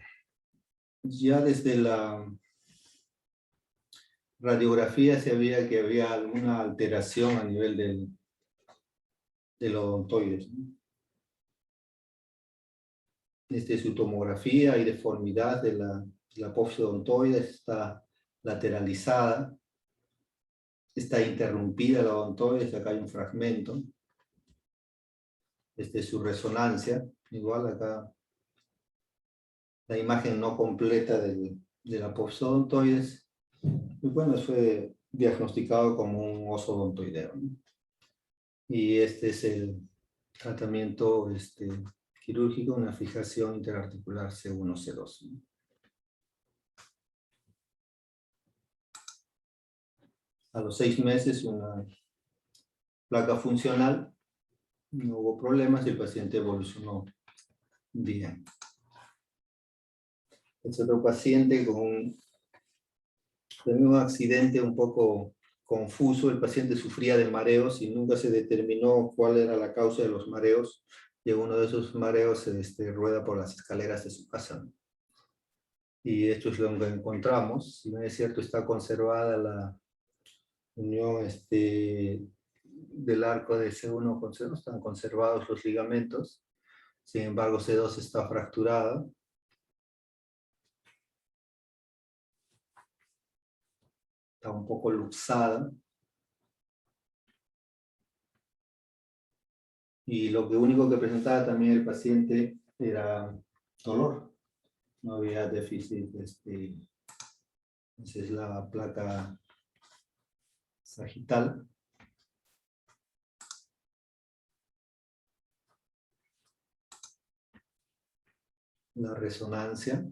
Ya desde la radiografía se veía que había alguna alteración a nivel del odontoides, ¿no? Su tomografía y deformidad de la apófisis odontoides está lateralizada, está interrumpida la odontoides, acá hay un fragmento. Su resonancia, igual acá la imagen no completa de la apófisis odontoides. Y bueno, fue diagnosticado como un oso odontoideo, ¿no? Y este es el tratamiento que quirúrgico, una fijación interarticular C1, C2. A los 6 meses, una placa funcional, no hubo problemas y el paciente evolucionó bien. Es otro paciente con un accidente un poco confuso. El paciente sufría de mareos y nunca se determinó cuál era la causa de los mareos. Y uno de esos mareos rueda por las escaleras de su casa. Y esto es lo que encontramos. Si no es cierto, está conservada la unión del arco de C1 con C2, están conservados los ligamentos. Sin embargo, C2 está fracturada. Está un poco luxada. Y lo único que presentaba también el paciente era dolor. No había déficit. Esa es la placa sagital. La resonancia.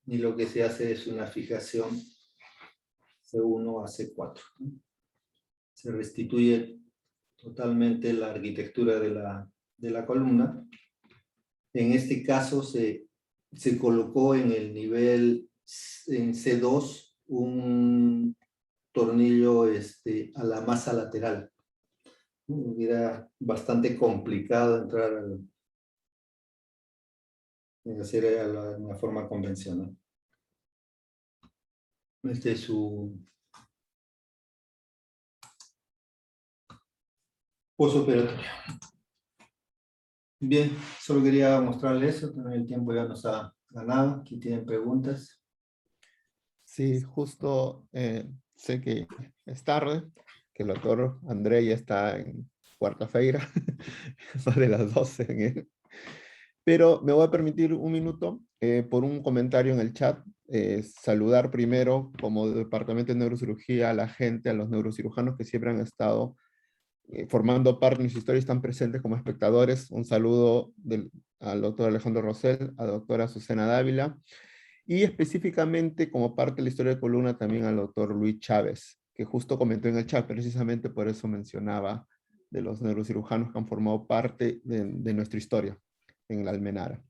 Y lo que se hace es una fijación C1 a C4. Se restituye totalmente la arquitectura de la columna. En este caso se colocó en el nivel en C2 un tornillo a la masa lateral. Era bastante complicado entrar en hacer una forma convencional. Este es su postoperatorio. Bien, solo quería mostrarles eso, también el tiempo ya nos ha ganado. Aquí tienen preguntas. Sí, justo sé que es tarde, que el doctor André ya está en cuarta-feira, más de las 12 en él. Pero me voy a permitir un minuto por un comentario en el chat. Saludar primero como Departamento de Neurocirugía a la gente, a los neurocirujanos que siempre han estado formando parte de mis historias, están presentes como espectadores. Un saludo al doctor Alejandro Rosell, a la doctora Azucena Dávila, y específicamente como parte de la historia de columna también al doctor Luis Chávez, que justo comentó en el chat, precisamente por eso mencionaba de los neurocirujanos que han formado parte de nuestra historia en la Almenara.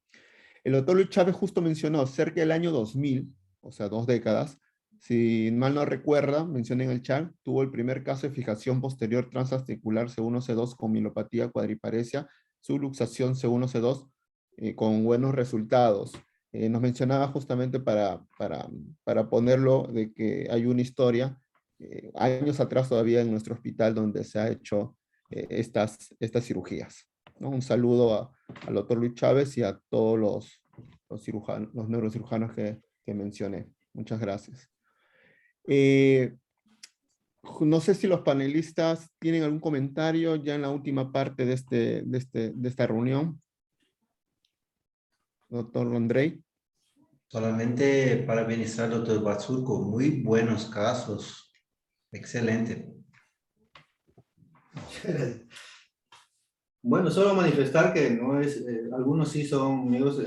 El doctor Luis Chávez justo mencionó cerca del año 2000, o sea, 2 décadas, si mal no recuerda, mencioné en el chat, tuvo el primer caso de fijación posterior transarticular C1, C2 con mielopatía cuadriparesia, subluxación C1, C2 con buenos resultados. Nos mencionaba justamente para ponerlo de que hay una historia, años atrás todavía en nuestro hospital donde se ha hecho estas cirugías, ¿no? Un saludo al doctor Luis Chávez y a todos los neurocirujanos que mencioné. Muchas gracias. No sé si los panelistas tienen algún comentario ya en la última parte de esta reunión. Doctor Andrei. Solamente parabenizar al doctor Basurco, muy buenos casos, excelente. Bueno, solo manifestar que no es, algunos sí son amigos,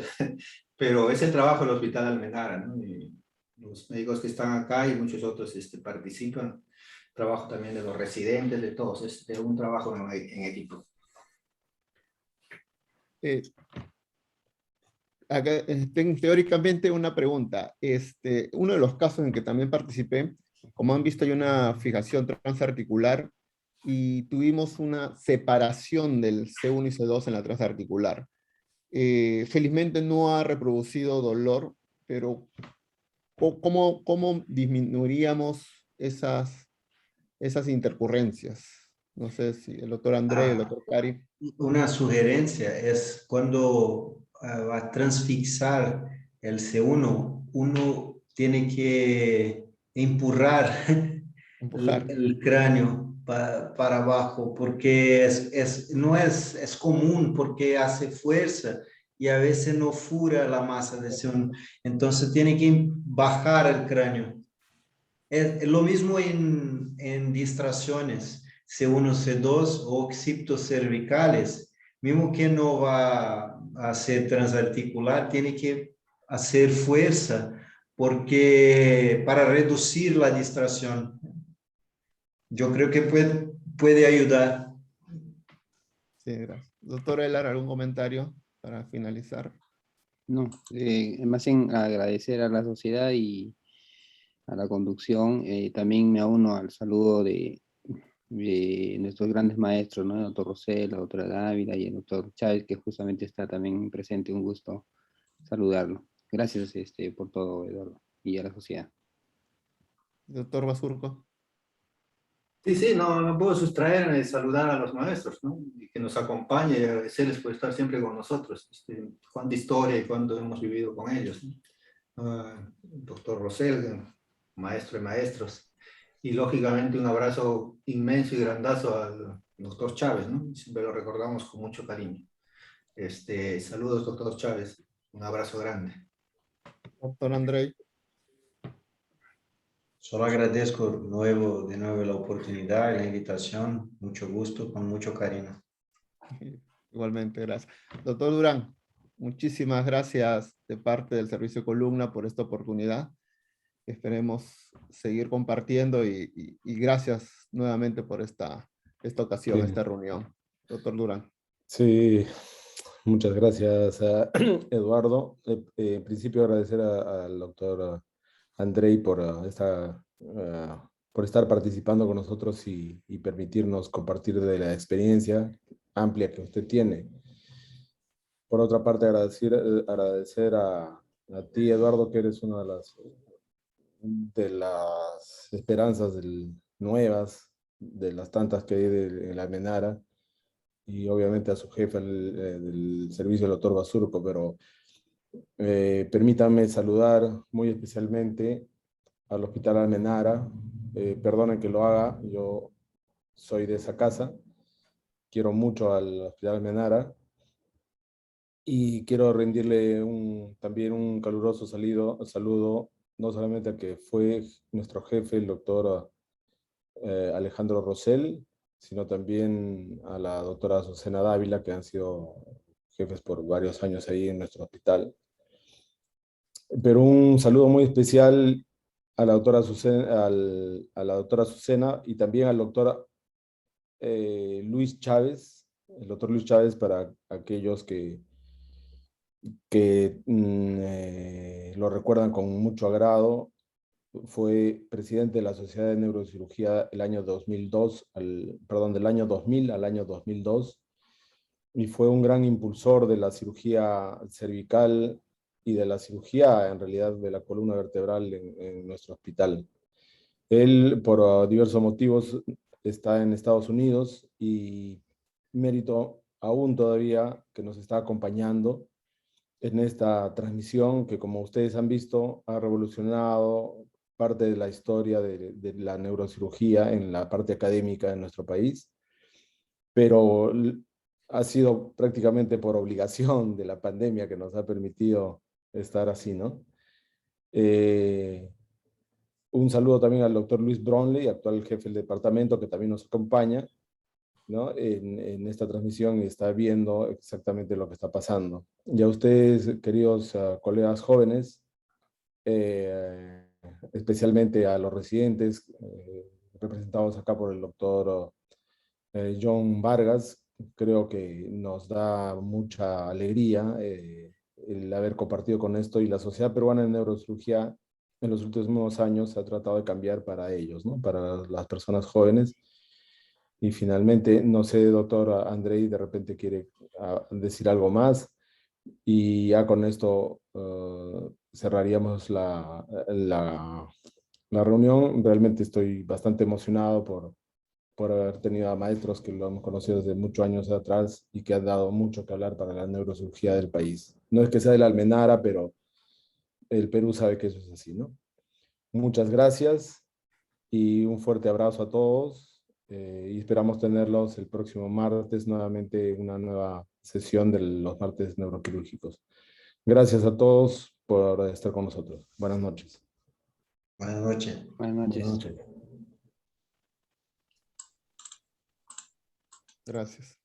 pero es el trabajo del Hospital Almenara, ¿no? Y los médicos que están acá y muchos otros participan, trabajo también de los residentes, de todos, es un trabajo en equipo. Acá, teóricamente una pregunta. Uno de los casos en que también participé, como han visto, hay una fijación transarticular y tuvimos una separación del C1 y C2 en la transarticular. Felizmente no ha reproducido dolor, pero ¿cómo disminuiríamos esas intercurrencias? No sé si el doctor André, el doctor Cari. Una sugerencia es cuando va a transfixar el C1, uno tiene que empujar el cráneo para abajo, porque no es común, porque hace fuerza y a veces no fura la masa de C1. Entonces tiene que bajar el cráneo. Es lo mismo en distracciones. C1, C2 o occipitos cervicales, mismo que no va a ser transarticular, tiene que hacer fuerza porque para reducir la distracción. Yo creo que puede ayudar. Sí, gracias. Doctor Elar, ¿algún comentario para finalizar? No, más en agradecer a la sociedad y a la conducción. También me uno al saludo de nuestros grandes maestros, ¿no? El doctor Rosell, la doctora Dávila y el doctor Chávez, que justamente está también presente. Un gusto saludarlo. Gracias por todo, Eduardo, y a la sociedad. Doctor Basurco. Sí, sí, no puedo sustraerme de saludar a los maestros, ¿no? Y que nos acompañe y agradecerles por estar siempre con nosotros. Cuánta historia y cuánto hemos vivido con ellos, ¿no? Doctor Rosell, maestro de maestros. Y lógicamente un abrazo inmenso y grandazo al doctor Chávez, ¿no? Siempre lo recordamos con mucho cariño. Saludos, doctor Chávez. Un abrazo grande. Doctor Andrei. Solo agradezco de nuevo la oportunidad y la invitación. Mucho gusto, con mucho cariño. Igualmente, gracias. Doctor Durán, muchísimas gracias de parte del Servicio Columna por esta oportunidad. Esperemos seguir compartiendo y gracias nuevamente por esta ocasión, Sí. esta reunión. Doctor Durán. Sí, muchas gracias, Eduardo. En principio agradecer al doctor Andrei por estar participando con nosotros y permitirnos compartir de la experiencia amplia que usted tiene. Por otra parte, agradecer a ti, Eduardo, que eres una de las esperanzas nuevas, de las tantas que hay en la Almenara, y obviamente a su jefe del servicio, el doctor Basurco, pero permítanme saludar muy especialmente al Hospital Almenara. Perdonen que lo haga, yo soy de esa casa, quiero mucho al Hospital Almenara y quiero rendirle también un caluroso saludo, no solamente al que fue nuestro jefe, el doctor Alejandro Rosell, sino también a la doctora Azucena Dávila, que han sido jefes por varios años ahí en nuestro hospital. Pero un saludo muy especial a la doctora Azucena y también al doctor Luis Chávez, el doctor Luis Chávez, para aquellos que lo recuerdan con mucho agrado. Fue presidente de la Sociedad de Neurocirugía del año 2002, del año 2000 al año 2002, y fue un gran impulsor de la cirugía cervical y de la cirugía, en realidad, de la columna vertebral en nuestro hospital. Él, por diversos motivos, está en Estados Unidos y mérito aún todavía que nos está acompañando en esta transmisión que, como ustedes han visto, ha revolucionado parte de la historia de la neurocirugía en la parte académica de nuestro país, pero ha sido prácticamente por obligación de la pandemia que nos ha permitido estar así, ¿no? Un saludo también al doctor Luis Brownlee, actual jefe del departamento, que también nos acompaña, ¿no? En esta transmisión y está viendo exactamente lo que está pasando. Y a ustedes, queridos colegas jóvenes, especialmente a los residentes, representados acá por el doctor John Vargas, creo que nos da mucha alegría el haber compartido con esto, y la Sociedad Peruana de Neurocirugía en los últimos años ha tratado de cambiar para ellos, ¿no? Para las personas jóvenes. Y finalmente, no sé, doctor Andrei, de repente quiere decir algo más, y ya con esto cerraríamos la reunión. Realmente estoy bastante emocionado por haber tenido a maestros que lo hemos conocido desde muchos años atrás y que han dado mucho que hablar para la neurocirugía del país. No es que sea de la Almenara, pero el Perú sabe que eso es así, ¿no? Muchas gracias y un fuerte abrazo a todos. Y esperamos tenerlos el próximo martes, nuevamente una nueva sesión de los martes neuroquirúrgicos. Gracias a todos por estar con nosotros. Buenas noches. Buenas noches. Buenas noches. Buenas noches. Gracias.